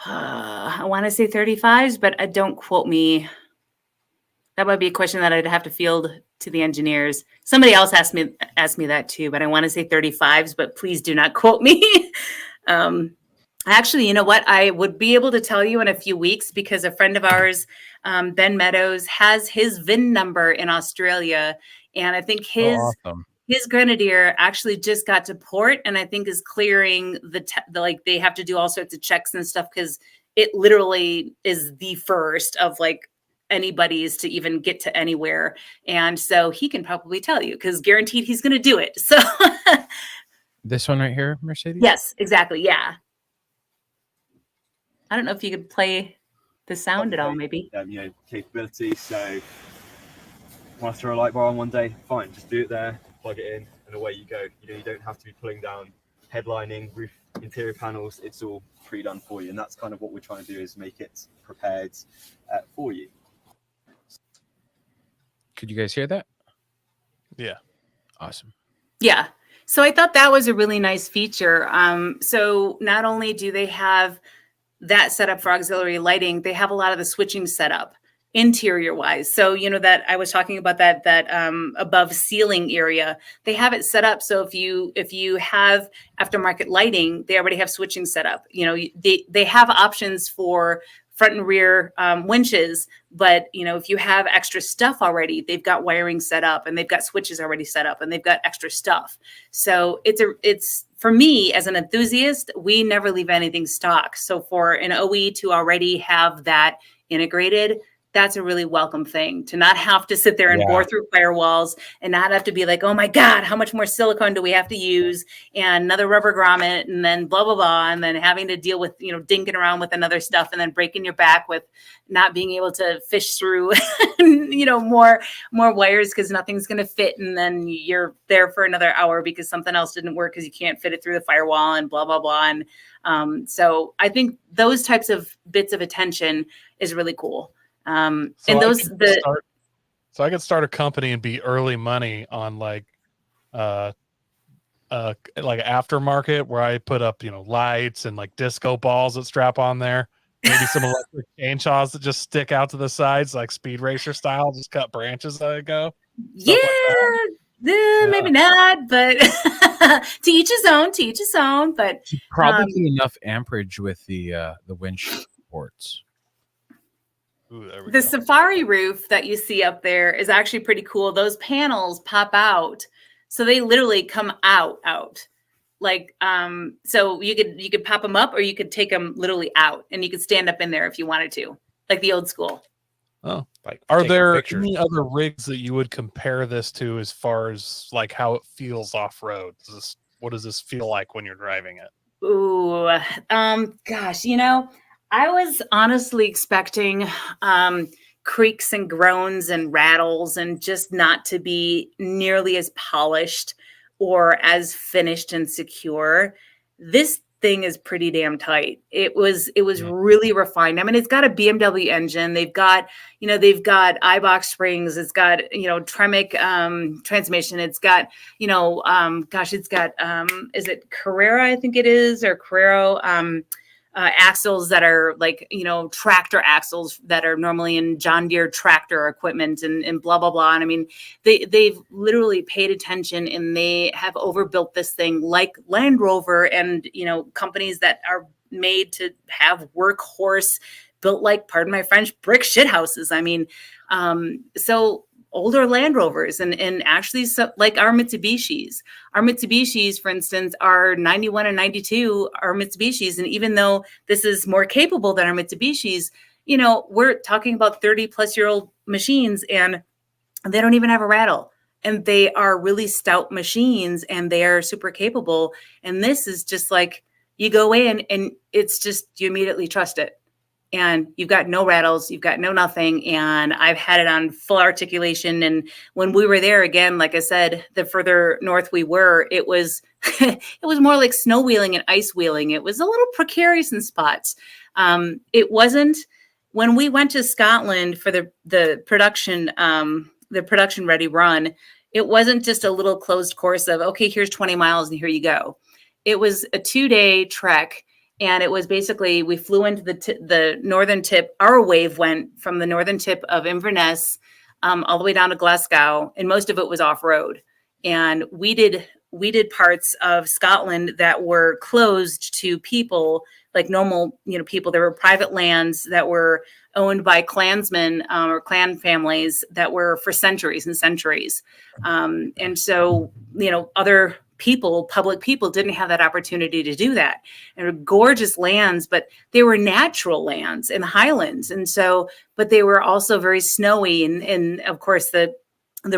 I want to say 35s, but don't quote me. That might be a question that I'd have to field to the engineers. Somebody else asked me that too, but I want to say 35s, but please do not quote me. Actually, you know what? I would be able to tell you in a few weeks because a friend of ours, Ben Meadows, has his VIN number in Australia. And I think his Grenadier actually just got to port and I think is clearing the like they have to do all sorts of checks and stuff because it literally is the first of like anybody's to even get to anywhere. And so he can probably tell you because guaranteed he's going to do it. So this one right here, Mercedes? Yes, exactly. Yeah. I don't know if you could play the sound at all, maybe. Capability. So want to throw a light bar on one day? Fine, just do it there, plug it in, and away you go. You don't have to be pulling down headlining, roof, interior panels. It's all pre-done for you, and that's kind of what we're trying to do is make it prepared for you. Could you guys hear that? Yeah. Awesome. Yeah. So I thought that was a really nice feature. So not only do they have that set up for auxiliary lighting, they have a lot of the switching set up interior wise. So, that I was talking about that above ceiling area, they have it set up. So if you have aftermarket lighting, they already have switching set up. They have options for front and rear winches, but if you have extra stuff already, they've got wiring set up and they've got switches already set up and they've got extra stuff. So it's for me as an enthusiast, we never leave anything stock. So for an OE to already have that integrated, that's a really welcome thing to not have to sit there and bore through firewalls and not have to be like, oh my God, how much more silicone do we have to use and another rubber grommet and then blah, blah, blah. And then having to deal with, dinking around with another stuff and then breaking your back with not being able to fish through, more wires because nothing's going to fit. And then you're there for another hour because something else didn't work because you can't fit it through the firewall and blah, blah, blah. And so I think those types of bits of attention is really cool. So I could start a company and be early money on like aftermarket where I put up lights and like disco balls that strap on there, maybe some electric chainsaws that just stick out to the sides like Speed Racer style, just cut branches as I go. Maybe not, but to each his own. But probably enough amperage with the winch ports. Ooh, there we the go. Safari roof that you see up there is actually pretty cool. Those panels pop out. So they literally come out. Like, so you could pop them up or you could take them literally out and you could stand up in there if you wanted to, like the old school. Oh, Like, are taking there pictures. any other rigs that you would compare this to as far as like how it feels off road? What does this feel like when you're driving it? Ooh, gosh, I was honestly expecting creaks and groans and rattles and just not to be nearly as polished or as finished and secure. This thing is pretty damn tight. It was really refined. I mean, it's got a BMW engine. They've got iBox springs. It's got, Tremec transmission. It's got, it's got is it Carrera? I think it is, or Carrero axles that are like, tractor axles that are normally in John Deere tractor equipment and blah, blah, blah. And I mean, they've literally paid attention, and they have overbuilt this thing like Land Rover and, companies that are made to have workhorse built like, pardon my French, brick shit houses. I mean, so older Land Rovers and actually like our Mitsubishis. Our Mitsubishis, for instance, are 91 and 92 are Mitsubishis. And even though this is more capable than our Mitsubishis, we're talking about 30-plus-year-old machines, and they don't even have a rattle. And they are really stout machines, and they are super capable. And this is just like, you go in and it's just, you immediately trust it. And you've got no rattles, you've got no nothing. And I've had it on full articulation. And when we were there, again, like I said, the further north we were, it was it was more like snow wheeling and ice wheeling. It was a little precarious in spots. It wasn't, when we went to Scotland for the production ready run, it wasn't just a little closed course of, okay, here's 20 miles and here you go. It was a 2-day trek. And it was basically, we flew into the northern tip. Our wave went from the northern tip of Inverness all the way down to Glasgow, and most of it was off-road. And we did parts of Scotland that were closed to people, like normal, people. There were private lands that were owned by clansmen or clan families that were for centuries and centuries. And so, other public people didn't have that opportunity to do that. And were gorgeous lands, but they were natural lands in the highlands. And so, but they were also very snowy. And of course, the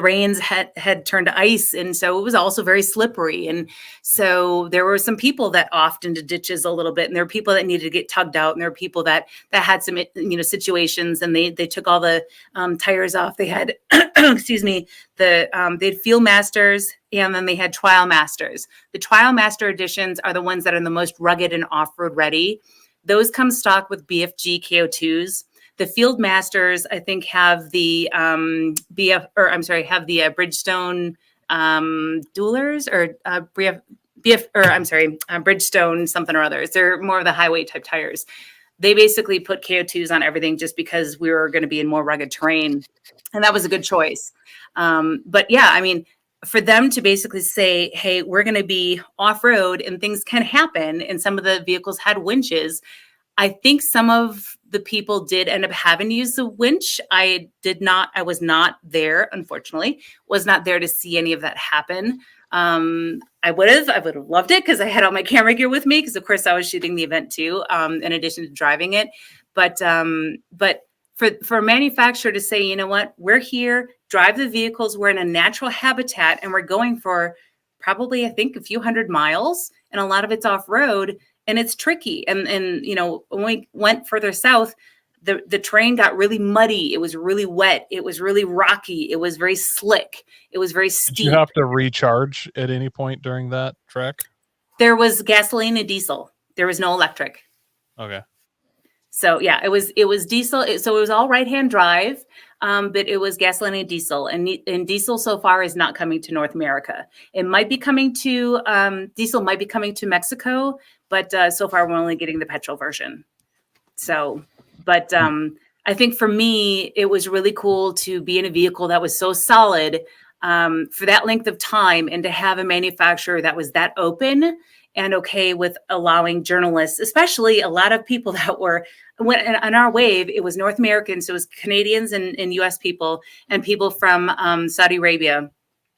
rains had turned to ice. And so it was also very slippery. And so there were some people that offed into ditches a little bit. And there were people that needed to get tugged out. And there were people that had some, situations, and they took all the tires off. They had, excuse me, they had field masters, and then they had trial masters. The trial master editions are the ones that are the most rugged and off-road ready. Those come stock with BFG KO2s. The field masters, I think, have the Bridgestone duelers or Bridgestone something or others. They're more of the highway type tires. They basically put KO2s on everything just because we were going to be in more rugged terrain, and that was a good choice. But yeah, I mean, for them to basically say, hey, we're going to be off-road and things can happen, and some of the vehicles had winches. I think some of the people did end up having to use the winch. I was not there, unfortunately, was not there to see any of that happen. I would have loved it because I had all my camera gear with me, because of course I was shooting the event too, in addition to driving it. But for a manufacturer to say, you know what, we're here, drive the vehicles, we're in a natural habitat, and we're going for probably, I think, a few hundred miles, and a lot of it's off-road. And it's tricky. And when we went further south, the terrain got really muddy. It was really wet. It was really rocky. It was very slick. It was very steep. Did you have to recharge at any point during that trek? There was gasoline and diesel. There was no electric. Okay. So yeah, it was diesel. So it was all right-hand drive, but it was gasoline and diesel. And diesel so far is not coming to North America. It might be coming to diesel might be coming to Mexico, but so far we're only getting the petrol version. So, but I think for me, it was really cool to be in a vehicle that was so solid for that length of time, and to have a manufacturer that was that open and okay with allowing journalists, especially a lot of people that were on our wave. It was North Americans, so it was Canadians and US people, and people from Saudi Arabia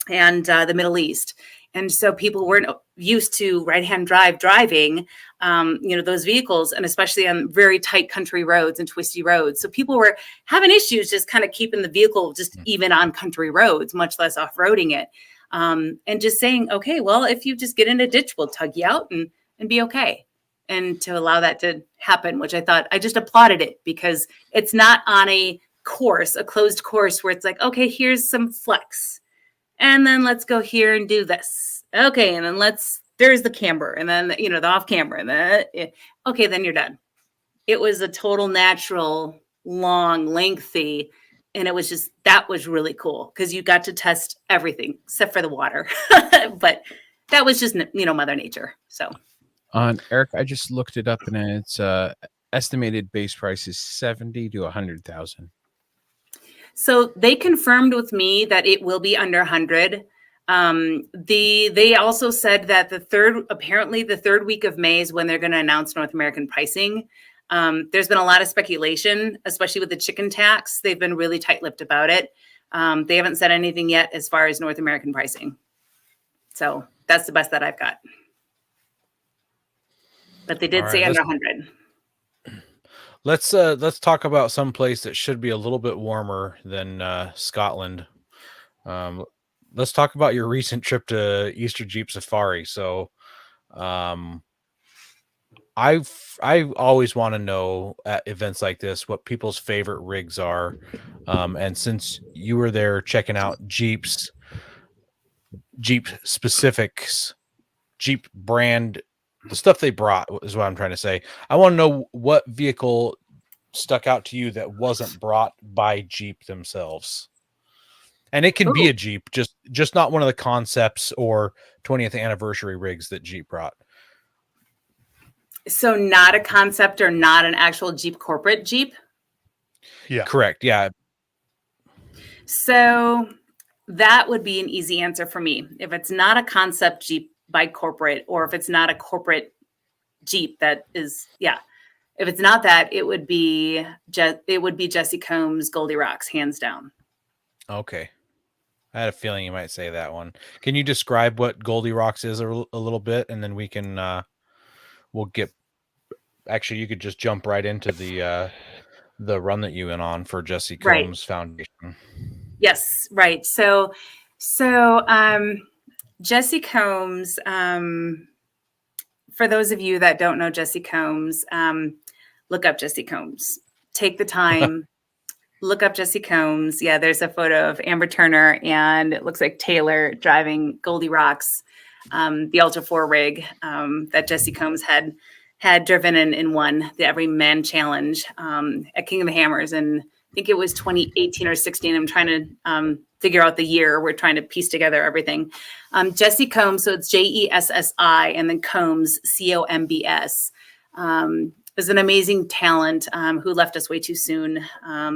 and the Middle East. And so people weren't used to right-hand driving, those vehicles, and especially on very tight country roads and twisty roads. So people were having issues just kind of keeping the vehicle just even on country roads, much less off-roading it. And just saying, okay, well, if you just get in a ditch, we'll tug you out and be okay. And to allow that to happen, which I just applauded it, because it's not on a closed course where it's like, okay, here's some flex. And then let's go here and do this. Okay. And then let's there's the camber, and then the off camber, and then okay, then you're done. It was a total natural, long, lengthy, and that was really cool because you got to test everything except for the water. But that was just Mother Nature. So On Eric, I just looked it up, and it's estimated base price is 70 to 100,000. So they confirmed with me that it will be under 100. They also said that the third week of May is when they're going to announce North American pricing. There's been a lot of speculation, especially with the chicken tax. They've been really tight-lipped about it. They haven't said anything yet as far as North American pricing. So that's the best that I've got. But they did say under 100. Let's talk about some place that should be a little bit warmer than Scotland. Let's talk about your recent trip to Easter Jeep Safari. So, I always want to know at events like this what people's favorite rigs are, and since you were there checking out Jeep specifics, Jeep brand. The stuff they brought is what I'm trying to say. I want to know what vehicle stuck out to you that wasn't brought by Jeep themselves. And it can be a Jeep, just not one of the concepts or 20th anniversary rigs that Jeep brought. So not a concept or not an actual Jeep corporate Jeep? Yeah. Correct. Yeah. So that would be an easy answer for me. If it's not a concept Jeep by corporate, or if it's not a corporate Jeep that is, if it's not that, it would be Jesse Combs' Goldie Rocks, hands down. Okay. I had a feeling you might say that one. Can you describe what Goldie Rocks is a little bit, and then we can actually you could just jump right into the run that you went on for Jesse Combs Foundation. Yes, right. So Jesse Combs, for those of you that don't know Jesse Combs, look up Jesse Combs. Take the time, look up Jesse Combs. Yeah, there's a photo of Amber Turner, and it looks like Taylor driving Goldie Rocks, the Ultra 4 rig that Jesse Combs had driven and won the Everyman Challenge at King of the Hammers. And I think it was 2018 or 16. I'm trying to figure out the year. We're trying to piece together everything. Jesse Combs, so it's Jessi and then Combs, Combs, is an amazing talent who left us way too soon. A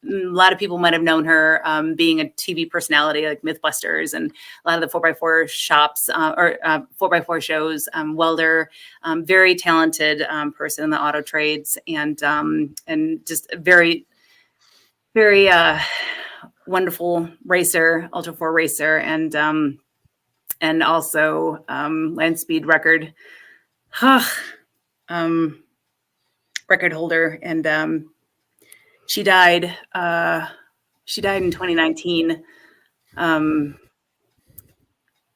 lot of people might have known her being a TV personality like Mythbusters and a lot of the 4x4 shops or 4x4 shows. Welder, very talented person in the auto trades, and just very, very wonderful racer, Ultra 4 racer, and also land speed record record holder. And she died in 2019.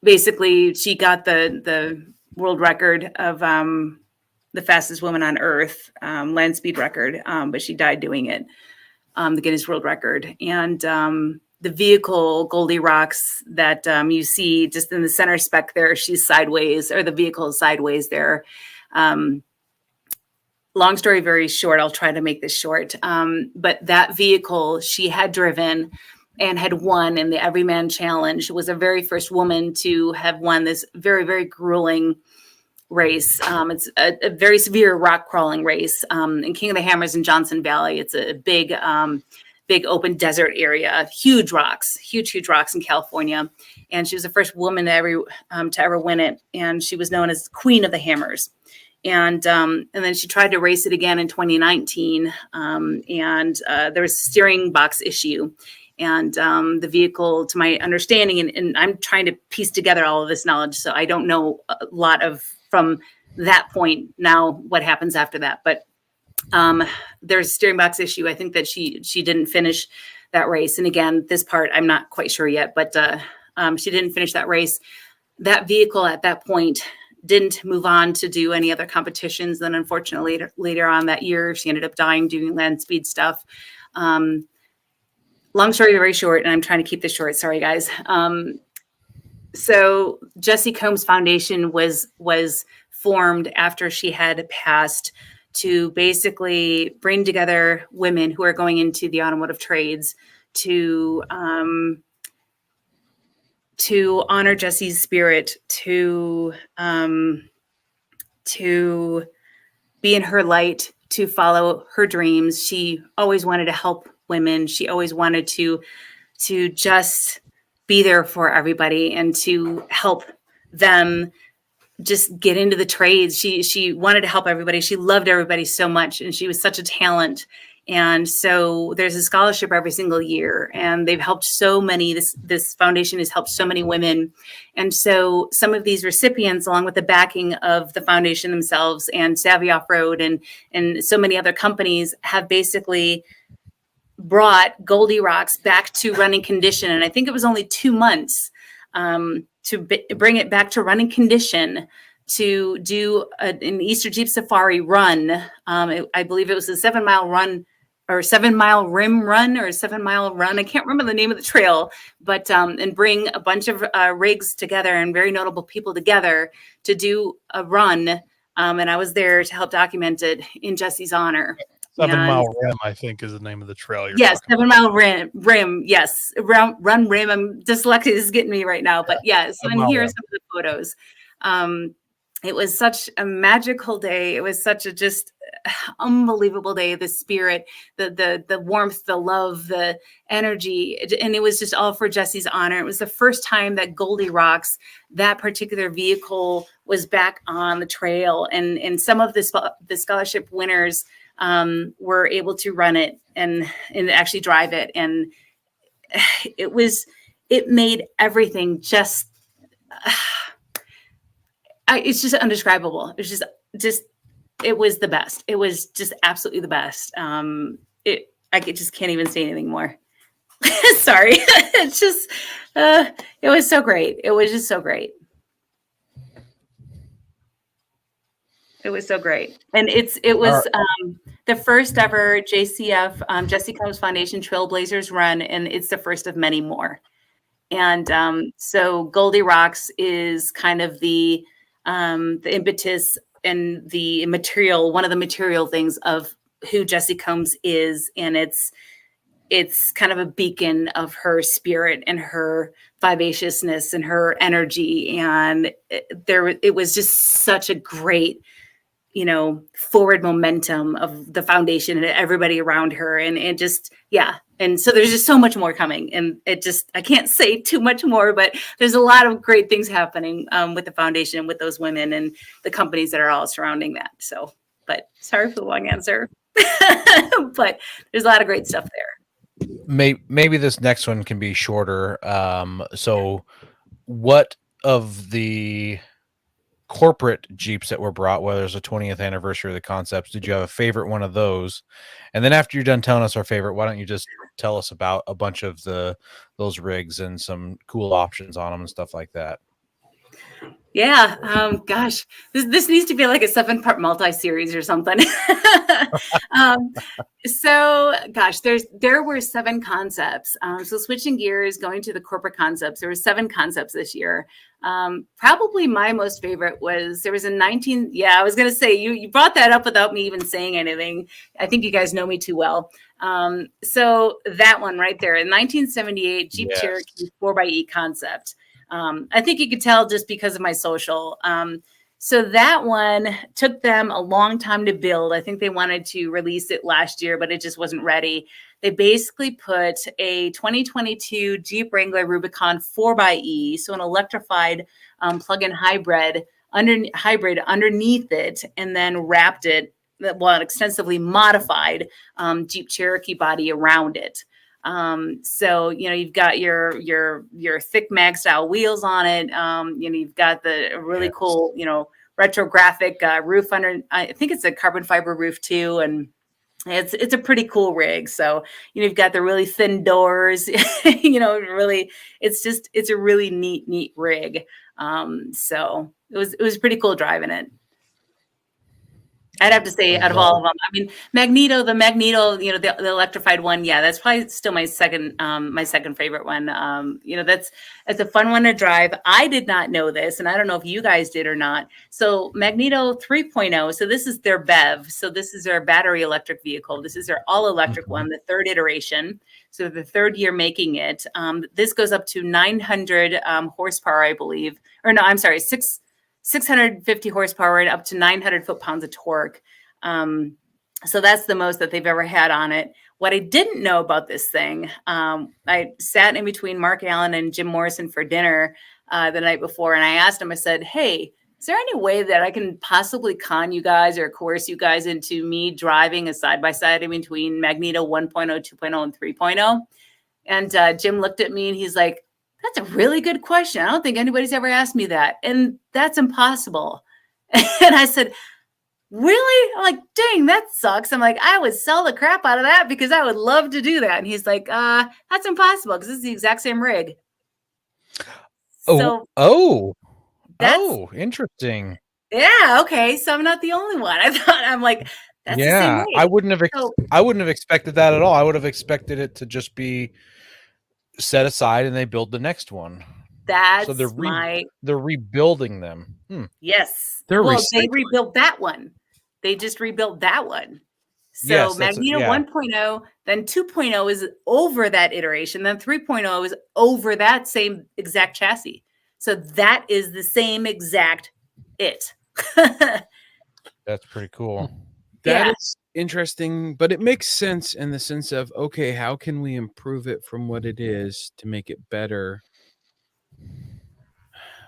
Basically, she got the world record of the fastest woman on earth, land speed record, but she died doing it. The Guinness World Record. And the vehicle Goldie Rocks that you see just in the center spec there, she's sideways, or the vehicle is sideways there. Long story very short, I'll try to make this short. But that vehicle she had driven and had won in the Everyman Challenge, was the very first woman to have won this very, very grueling race. It's a very severe rock crawling race in King of the Hammers in Johnson Valley. It's a big open desert area, huge rocks in California. And she was the first woman to ever win it. And she was known as Queen of the Hammers. And then she tried to race it again in 2019. And there was a steering box issue. And the vehicle, to my understanding, and I'm trying to piece together all of this knowledge, so I don't know a lot from that point now what happens after that. But there's a steering box issue. I think that she didn't finish that race. And again, this part I'm not quite sure yet, but she didn't finish that race. That vehicle at that point didn't move on to do any other competitions. Then unfortunately later on that year, she ended up dying doing land speed stuff. Long story very short, and I'm trying to keep this short. Sorry, guys. So Jessie Combs Foundation was formed after she had passed to basically bring together women who are going into the automotive trades to honor Jessie's spirit, to be in her light, to follow her dreams. She always wanted to help women. She always wanted to just be there for everybody and to help them just get into the trades. She wanted to help everybody. She loved everybody so much, and she was such a talent. And so there's a scholarship every single year, and they've helped so many. This foundation has helped so many women. And so some of these recipients, along with the backing of the foundation themselves and Savvy Off-Road and so many other companies, have basically brought Goldie Rocks back to running condition. And I think it was only 2 months to bring it back to running condition, to do an Easter Jeep Safari run. I believe it was a 7-mile run, or 7-mile rim run, or a 7-mile run. I can't remember the name of the trail, but and bring a bunch of rigs together and very notable people together to do a run. And I was there to help document it in Jessie's honor. 7-mile rim, I think, is the name of the trail. Yes, 7-mile rim. Yes, run rim. I'm dyslexia is getting me right now, but yes. And here's some of the photos. It was such a magical day. It was such a just unbelievable day. The spirit, the warmth, the love, the energy, and it was just all for Jessie's honor. It was the first time that Goldie Rocks, that particular vehicle, was back on the trail, and some of the scholarship winners were able to run it and actually drive it, and it made everything just. It's just undescribable. It's just it was the best. It was just absolutely the best. I just can't even say anything more. Sorry. It's just it was so great. It was just so great. It was so great. And it was the first ever JCF, Jessie Combs Foundation Trailblazers run, and it's the first of many more. And so Goldie Rocks is kind of the impetus and the material, one of the material things of who Jessie Combs is. And it's kind of a beacon of her spirit and her vivaciousness and her energy. And it was just such a great, forward momentum of the foundation and everybody around her. And it just, yeah. And so there's just so much more coming, and I can't say too much more, but there's a lot of great things happening with the foundation, with those women and the companies that are all surrounding that. So, but sorry for the long answer, but there's a lot of great stuff there. Maybe this next one can be shorter. So what of the corporate Jeeps that were brought, whether it's a 20th anniversary of the concepts, did you have a favorite one of those? And then after you're done telling us our favorite, why don't you just tell us about a bunch of those rigs and some cool options on them and stuff like that? Yeah. Gosh, this needs to be like a 7-part multi-series or something. So gosh, there were 7 concepts. So switching gears, going to the corporate concepts, there were 7 concepts this year. Probably my most favorite was, there was a 19. Yeah, I was going to say, you brought that up without me even saying anything. I think you guys know me too well. So that one right there, in 1978 Jeep Cherokee 4xe concept. I think you could tell just because of my social. So that one took them a long time to build. I think they wanted to release it last year, but it just wasn't ready. They basically put a 2022 Jeep Wrangler Rubicon 4xe, so an electrified plug-in hybrid underneath it, and then wrapped it, an extensively modified Jeep Cherokee body around it. So, you've got your thick mag style wheels on it. You've got the really cool, retro graphic roof under, I think it's a carbon fiber roof too. And it's a pretty cool rig. So, you've got the really thin doors, really, it's a really neat rig. So it was pretty cool driving it. I'd have to say out of all of them, I mean, the Magneto, the electrified one. Yeah, that's probably still my second favorite one. That's a fun one to drive. I did not know this, and I don't know if you guys did or not. So Magneto 3.0, so this is their BEV. So this is their battery electric vehicle. This is their all electric one, the third iteration. So the third year making it. This goes up to 900 horsepower, I believe. Or no, I'm sorry, 650 horsepower and up to 900 foot-pounds of torque. So that's the most that they've ever had on it. What I didn't know about this thing, I sat in between Mark Allen and Jim Morrison for dinner the night before, and I asked him, I said, hey, is there any way that I can possibly con you guys or coerce you guys into me driving a side-by-side in between Magneto 1.0, 2.0, and 3.0? And Jim looked at me and he's like, that's a really good question. I don't think anybody's ever asked me that. And that's impossible. And I said, really? I'm like, dang, that sucks. I'm like, I would sell the crap out of that because I would love to do that. And he's like, that's impossible because it's the exact same rig. So interesting. Yeah. Okay. So I'm not the only one. I'm like, that's the same rig. I wouldn't have expected that at all. I would have expected it to just be set aside and they build the next one. That's so they're rebuilding them. Yes. They rebuilt that one. They just rebuilt that one. So yes, Magneto 1.0, then 2.0 is over that iteration. Then 3.0 is over that same exact chassis. So that is the same exact it. That's pretty cool. That is interesting, but it makes sense in the sense of, okay, how can we improve it from what it is to make it better?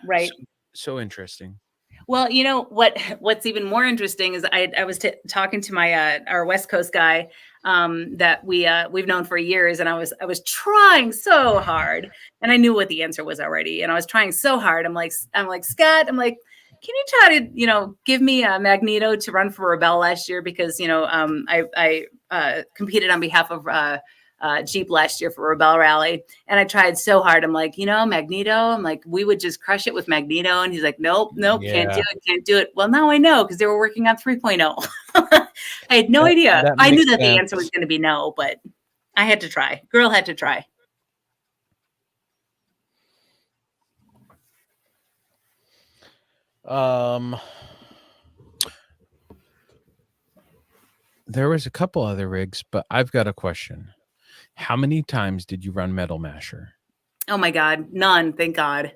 Right. So interesting. Well, what's even more interesting is I was talking to my our West Coast guy that we've known for years, and I was trying so hard, and I knew what the answer was already, and I was trying so hard. I'm like Scott, can you try to give me a Magneto to run for Rebel last year because I competed on behalf of Jeep last year for Rebel Rally, and I tried so hard. I'm like, Magneto. I'm like, we would just crush it with Magneto, and he's like, nope, can't do it. Well, now I know because they were working on 3.0. I had no idea. I knew that the answer was going to be no, but I had to try. Girl had to try. There was a couple other rigs, but I've got a question. How many times did you run Metal Masher? Oh my God, none. Thank God.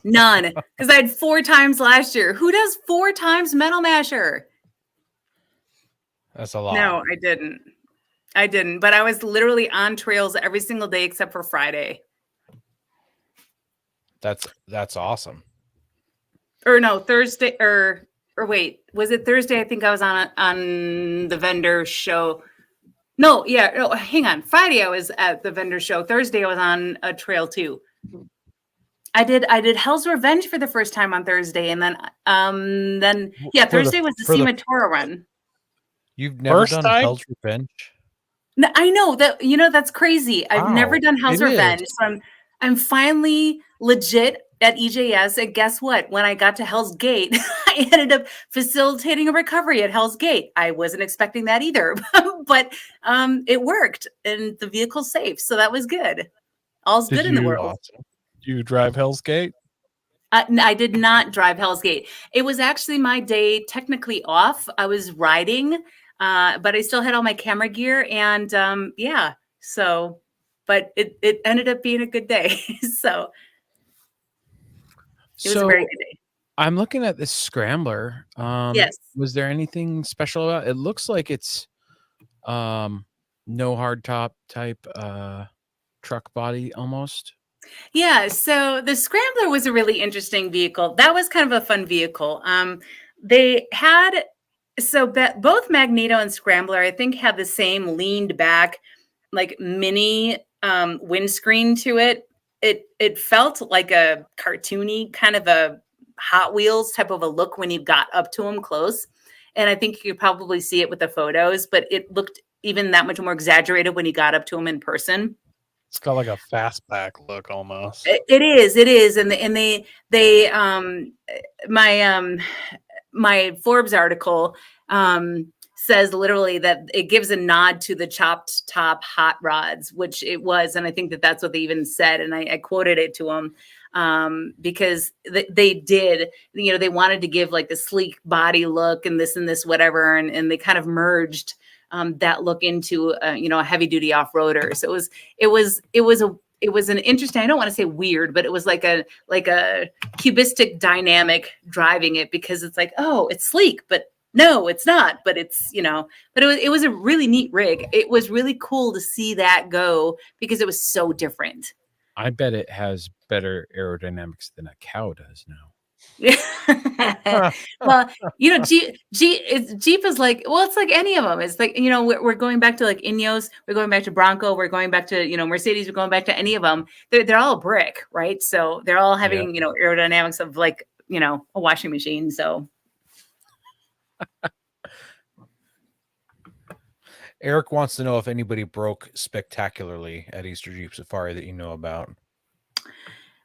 None. Because I had 4 times last year. Who does 4 times Metal Masher? That's a lot. No, I didn't. But I was literally on trails every single day except for Friday. That's awesome. Or no, Thursday or wait, was it Thursday? I think I was on the vendor show. No, yeah. No, hang on. Friday I was at the vendor show. Thursday I was on a trail too. I did Hell's Revenge for the first time on Thursday, and then Thursday was the SEMA Toro run. You've never done Hell's Revenge? No, I know that. That's crazy. I've never done Hell's Revenge, so I'm finally legit at EJS. And guess what? When I got to Hell's Gate, I ended up facilitating a recovery at Hell's Gate. I wasn't expecting that either, but it worked, and the vehicle's safe, so that was good. All's good in the world. Awesome. You drive Hell's Gate? I did not drive Hell's Gate. It was actually my day technically off. I was riding, but I still had all my camera gear, and so, but it ended up being a good day. So it was a very good day. I'm looking at this Scrambler. Yes. Was there anything special about it? It looks like it's no hardtop type truck body almost. Yeah, so the Scrambler was a really interesting vehicle. That was kind of a fun vehicle. They had both Magneto and Scrambler, I think, had the same leaned back, like mini windscreen to it. It felt like a cartoony kind of a Hot Wheels type of a look when you got up to them close, and I think you could probably see it with the photos. But it looked even that much more exaggerated when you got up to them in person. It's got like a fastback look almost. It is, and my Forbes article says literally that it gives a nod to the chopped top hot rods, which it was. And I think that that's what they even said. And I quoted it to them because they did, they wanted to give like the sleek body look and this, whatever. And they kind of merged that look into, a heavy duty off-roader. So it was an interesting, I don't want to say weird, but it was like a cubistic dynamic driving it, because it's like, oh, it's sleek, but no, it's not, but it's, but it was a really neat rig. It was really cool to see that go because it was so different. I bet it has better aerodynamics than a cow does now. Well, Jeep is like, well, it's like any of them. It's like, we're going back to like Ineos, we're going back to Bronco, we're going back to, Mercedes, we're going back to any of them. They're all brick, right? So they're all having, aerodynamics of like, a washing machine. So. Eric wants to know if anybody broke spectacularly at Easter Jeep Safari that you know about.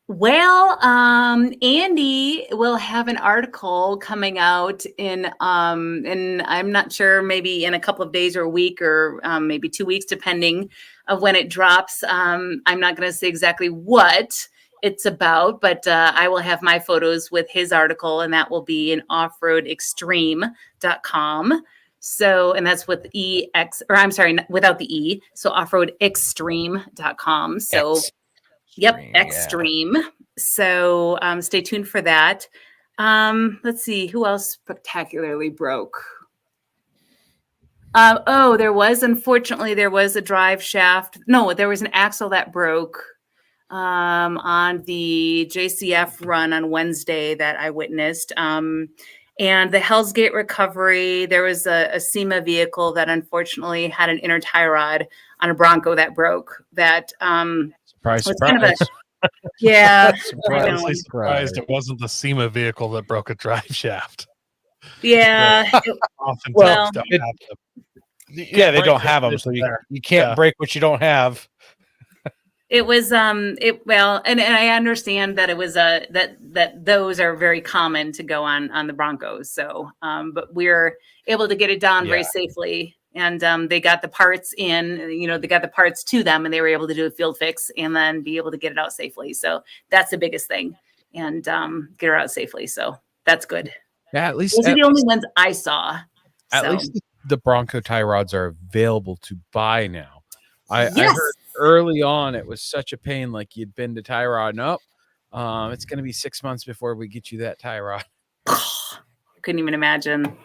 Well, Andy will have an article coming out in I'm not sure, maybe in a couple of days or a week or maybe 2 weeks, depending of when it drops. I'm not going to say exactly what it's about, but I will have my photos with his article, and that will be in offroadextreme.com. So, and that's with without the E. So offroadextreme.com. So Extreme. Yeah. So stay tuned for that. Let's see, who else spectacularly broke? Unfortunately, there was a drive shaft. No, there was an axle that broke on the JCF run on Wednesday that I witnessed. And the Hell's Gate recovery, there was a SEMA vehicle that unfortunately had an inner tie rod on a Bronco that broke. That surprise. Kind of yeah. Surprised it wasn't the SEMA vehicle that broke a drive shaft. Yeah. They don't have them, so you can't break what you don't have. It was and I understand that it was that those are very common to go on the Broncos. So but we're able to get it done very safely, and they got the parts in, they got the parts to them, and they were able to do a field fix and then be able to get it out safely. So that's the biggest thing, and get her out safely. So that's good. Yeah, at least those are the only ones I saw. At least the Bronco tie rods are available to buy now. I heard early on it was such a pain, like you'd been to tie rod. Nope. It's going to be 6 months before we get you that tie rod. Couldn't even imagine.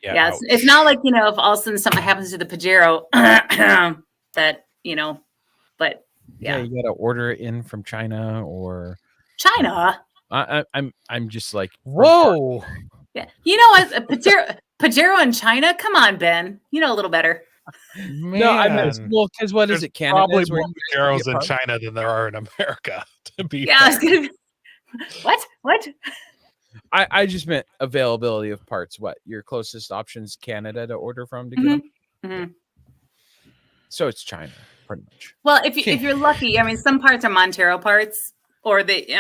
Yeah, it's not like, if all of a sudden something happens to the Pajero that, but yeah. You got to order it in from China or China. I'm just like, whoa. Yeah. What? Pajero in China? Come on, Ben. You know a little better. Man. No, I mean, well, because what is it? Canada? Probably more Pajeros in China than there are in America. To be What? I just meant availability of parts. What your closest options? Canada to order from to get them. Mm-hmm. So it's China, pretty much. Well, if you're lucky, some parts are Montero parts, or like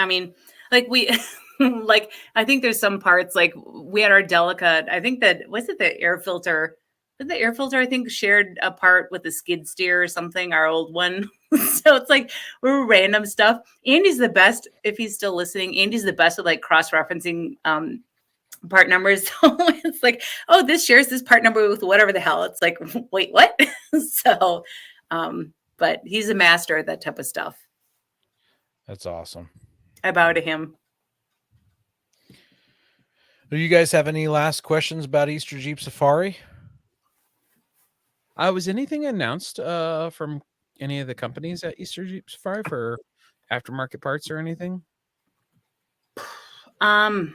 I think there's some parts, like we had our Delica. I think that was it the air filter. The air filter, I think, shared a part with the skid steer or something, our old one. So it's like we're random stuff. Andy's the best, if he's still listening. Andy's the best at like cross-referencing part numbers. So it's like, oh, this shares this part number with whatever the hell. It's like, wait, what? So, but he's a master at that type of stuff. That's awesome. I bow to him. Do you guys have any last questions about Easter Jeep Safari? Was anything announced from any of the companies at Easter Jeep Safari for aftermarket parts or anything? I'm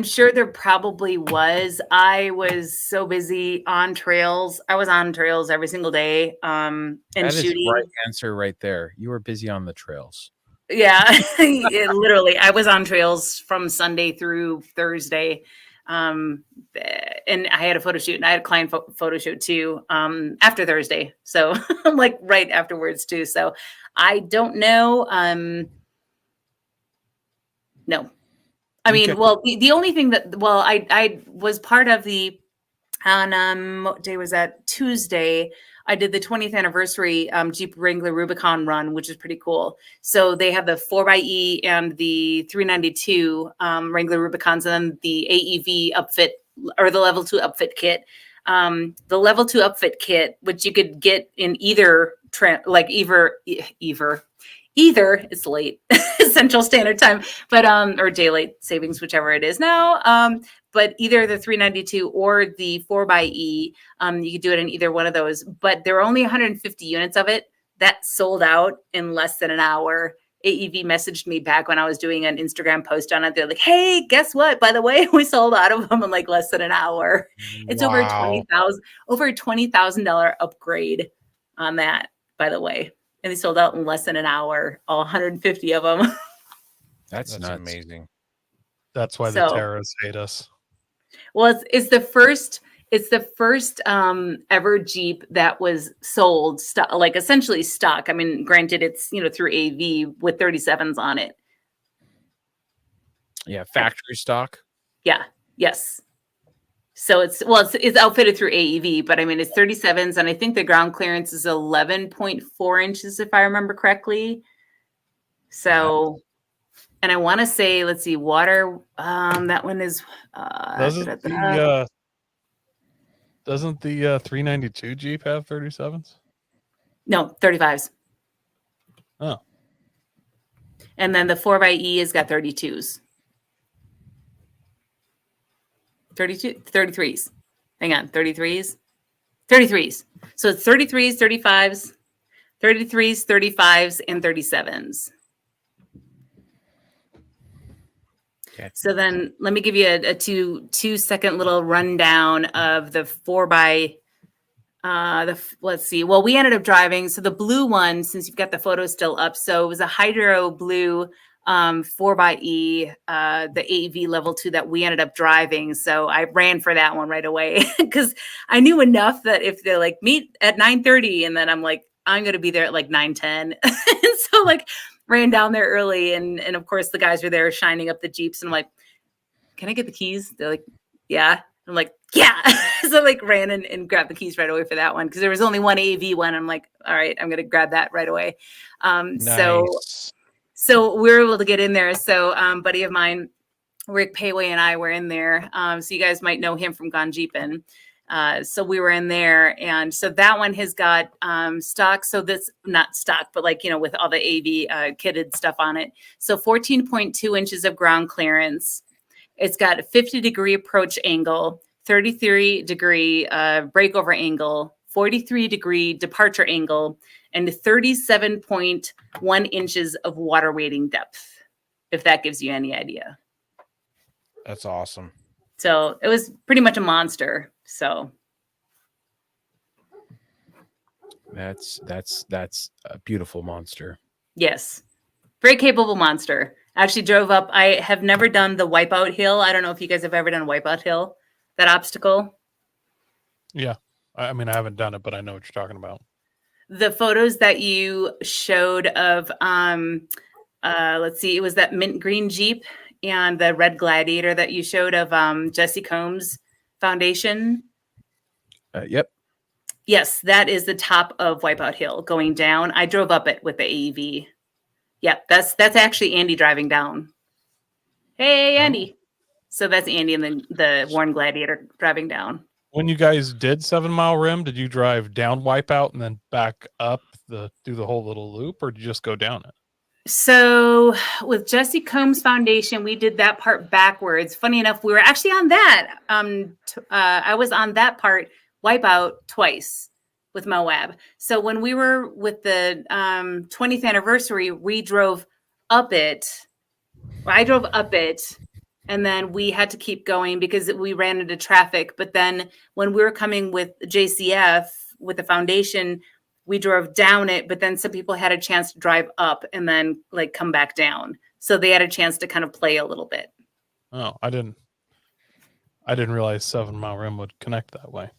sure there probably was. I was so busy on trails. I was on trails every single day. And that shooting. Is the right answer right there. You were busy on the trails. Yeah, literally. I was on trails from Sunday through Thursday. And I had a photo shoot, and I had a client photo shoot too after Thursday. So like right afterwards too. So I don't know. No, I Okay. mean, well, the only thing that, well, I was part of the, on what day was that? Tuesday. I did the 20th anniversary Jeep Wrangler Rubicon run, which is pretty cool. So they have the 4xe and the 392 Wrangler Rubicons, and then the AEV upfit, or the level 2 upfit kit. The level 2 upfit kit, which you could get in either either it's late Central Standard Time, but or daylight savings, whichever it is now. But either the 392 or the 4xe, you could do it in either one of those. But there were only 150 units of it. That sold out in less than an hour. AEV messaged me back when I was doing an Instagram post on it. They're like, "Hey, guess what? By the way, we sold out of them in like less than an hour." It's over a $20,000 upgrade on that, by the way. And they sold out in less than an hour, all 150 of them. That's nuts. amazing. That's why the terrorists hate us. Well, it's the first ever Jeep that was sold like essentially stock. I mean, granted, it's through AV with 37s on it. Yeah, factory stock. Yeah. Yes. So it's outfitted through AEV, but I mean, it's 37s, and I think the ground clearance is 11.4 inches, if I remember correctly. So, and I want to say, let's see, water. That one is. Doesn't the 392 Jeep have 37s? No, 35s. Oh. And then the 4xe has got 32s. 33s. Hang on, 33s? 33s. So it's 33s, 35s, 33s, 35s, and 37s. Okay. So then let me give you a 2-second little rundown of the 4x. Let's see. Well, we ended up driving. So the blue one, since you've got the photo still up, so it was a hydro blue 4xe, the AEV level 2 that we ended up driving. So I ran for that one right away because I knew enough that if they're like meet at 9:30, and then I'm like, I'm going to be there at like 9:10. And so like ran down there early. And of course the guys were there shining up the Jeeps, and I'm like, can I get the keys? They're like, yeah. I'm like, yeah. So like ran and grabbed the keys right away for that one, because there was only one AV one. I'm like, all right, I'm going to grab that right away. Nice. So we were able to get in there. So buddy of mine, Rick Payway, and I were in there. So you guys might know him from Gone Jeepin'. So we were in there, and so that one has got stock. So that's not stock, but like, with all the AV kitted stuff on it. So 14.2 inches of ground clearance. It's got a 50-degree approach angle, 33-degree breakover angle, 43-degree departure angle, and 37.1 inches of water wading depth, if that gives you any idea. That's awesome. So it was pretty much a monster. So That's a beautiful monster. yes, very capable monster. Actually drove up. I have never done the Wipeout Hill. I don't know if you guys have ever done Wipeout Hill, that obstacle. Yeah. I mean, I haven't done it, but I know what you're talking about. The photos that you showed of, let's see, it was that mint green Jeep and the red Gladiator that you showed of Jesse Combs Foundation. Yep. Yes, that is the top of Wipeout Hill going down. I drove up it with the AEV. Yep, that's actually Andy driving down. Hey, Andy. So that's Andy and the Warren Gladiator driving down. When you guys did 7 Mile Rim, did you drive down Wipeout and then back up do the whole little loop, or did you just go down it? So with Jesse Combs Foundation, we did that part backwards. Funny enough, we were actually on that. I was on that part Wipeout twice with Moab. So when we were with the 20th anniversary, we drove up it. I drove up it, and then we had to keep going because we ran into traffic. But then when we were coming with JCF with the foundation, we drove down it, but then some people had a chance to drive up and then like come back down. So they had a chance to kind of play a little bit. Oh, I didn't realize 7 Mile Rim would connect that way.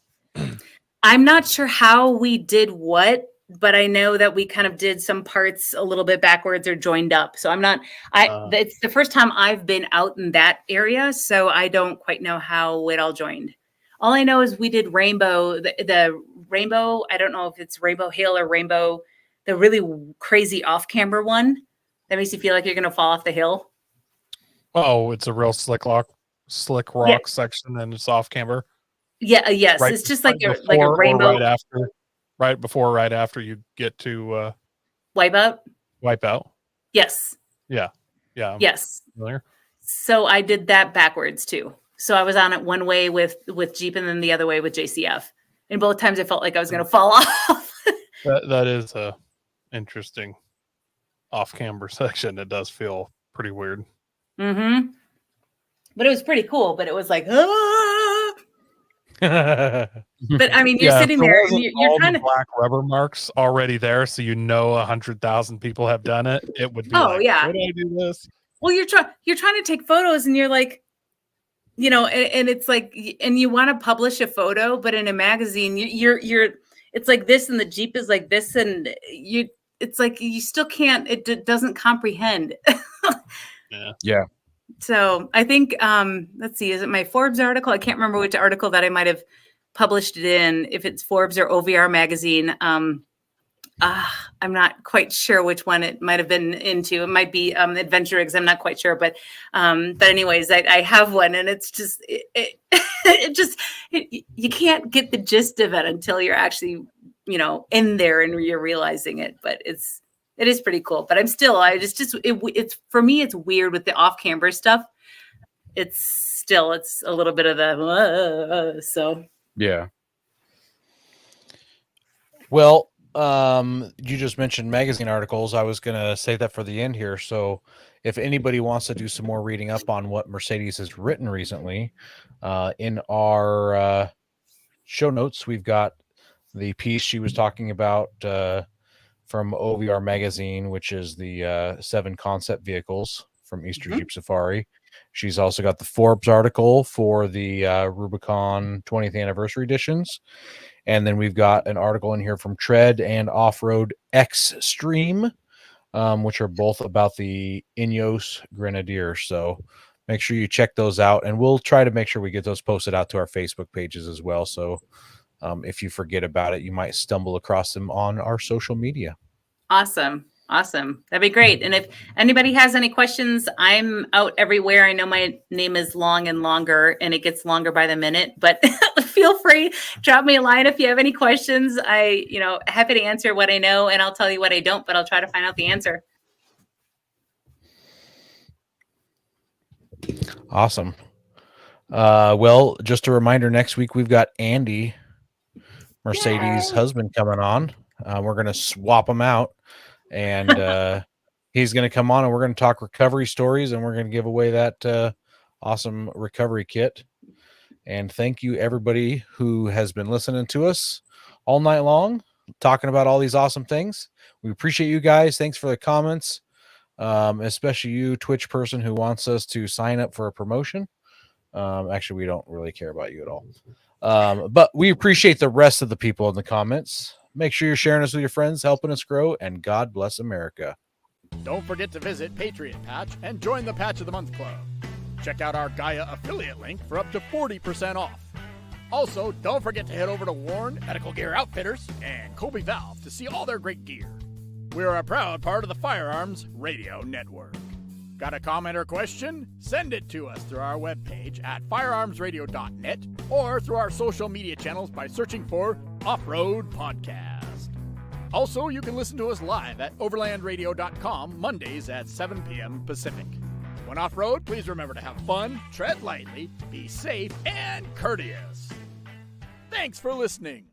I'm not sure how we did what but I know that we kind of did some parts a little bit backwards or joined up. So I'm not, it's the first time I've been out in that area. So I don't quite know how it all joined. All I know is we did Rainbow, the Rainbow. I don't know if it's Rainbow Hill or Rainbow, the really crazy off camber one that makes you feel like you're going to fall off the hill. Oh, it's a real slick rock section, and it's off camber. Yeah. Yes. Right, It's just right like a before or rainbow. right before, right after you get to Wipeout. Wipeout. Yes. Yeah. I'm Yes. familiar. So I did that backwards too. So I was on it one way with Jeep and then the other way with JCF. And both times I felt like I was going to fall off. That is a interesting off camber section. It does feel pretty weird. Mm-hmm. But it was pretty cool. But it was like, ah! But I mean, you're sitting there and you're trying to black rubber marks already there, so 100,000 people have done it. It would be yeah. Would I do this? Well, you're trying to take photos and you're like, and it's like, and you want to publish a photo, but in a magazine, you're it's like this, and the Jeep is like this, and it's like you still can't. It doesn't comprehend. Yeah. So I think, let's see, is it my Forbes article? I can't remember which article that I might have published it in. If it's Forbes or OVR magazine, I'm not quite sure which one it might have been into. It might be Adventure Eggs. I'm not quite sure, but anyways, I have one, and it's just you can't get the gist of it until you're actually in there and you're realizing it. But it is pretty cool. But I'm still it's for me, it's weird with the off camber stuff. It's a little bit of the so Yeah. Well, you just mentioned magazine articles. I was going to say that for the end here. So if anybody wants to do some more reading up on what Mercedes has written recently, in our show notes, we've got the piece she was talking about from OVR magazine, which is the 7 concept vehicles from Easter Jeep Safari. She's also got the Forbes article for the Rubicon 20th anniversary editions. And then we've got an article in here from Tread and Off-Road Extreme, which are both about the Ineos Grenadier. So make sure you check those out. And we'll try to make sure we get those posted out to our Facebook pages as well. So if you forget about it, you might stumble across them on our social media. Awesome. That'd be great. And if anybody has any questions, I'm out everywhere. I know my name is long and longer, and it gets longer by the minute, but feel free, drop me a line if you have any questions. Happy to answer what I know, and I'll tell you what I don't, but I'll try to find out the answer. Awesome. Well, just a reminder, next week we've got Andy, Mercedes' husband, coming on. We're going to swap them out. And he's going to come on and we're going to talk recovery stories, and we're going to give away that awesome recovery kit. And thank you everybody who has been listening to us all night long, talking about all these awesome things. We appreciate you guys. Thanks for the comments, especially you Twitch person who wants us to sign up for a promotion. Actually, we don't really care about you at all. But we appreciate the rest of the people in the comments. Make sure you're sharing us with your friends, helping us grow, and God bless America. Don't forget to visit Patriot Patch and join the Patch of the Month Club. Check out our Gaia affiliate link for up to 40% off. Also, don't forget to head over to Warren Medical Gear Outfitters and Colby Valve to see all their great gear. We're a proud part of the Firearms Radio Network. Got a comment or question? Send it to us through our webpage at firearmsradio.net or through our social media channels by searching for Off-Road Podcast. Also, you can listen to us live at overlandradio.com Mondays at 7 p.m. Pacific. When off-road, please remember to have fun, tread lightly, be safe, and courteous. Thanks for listening.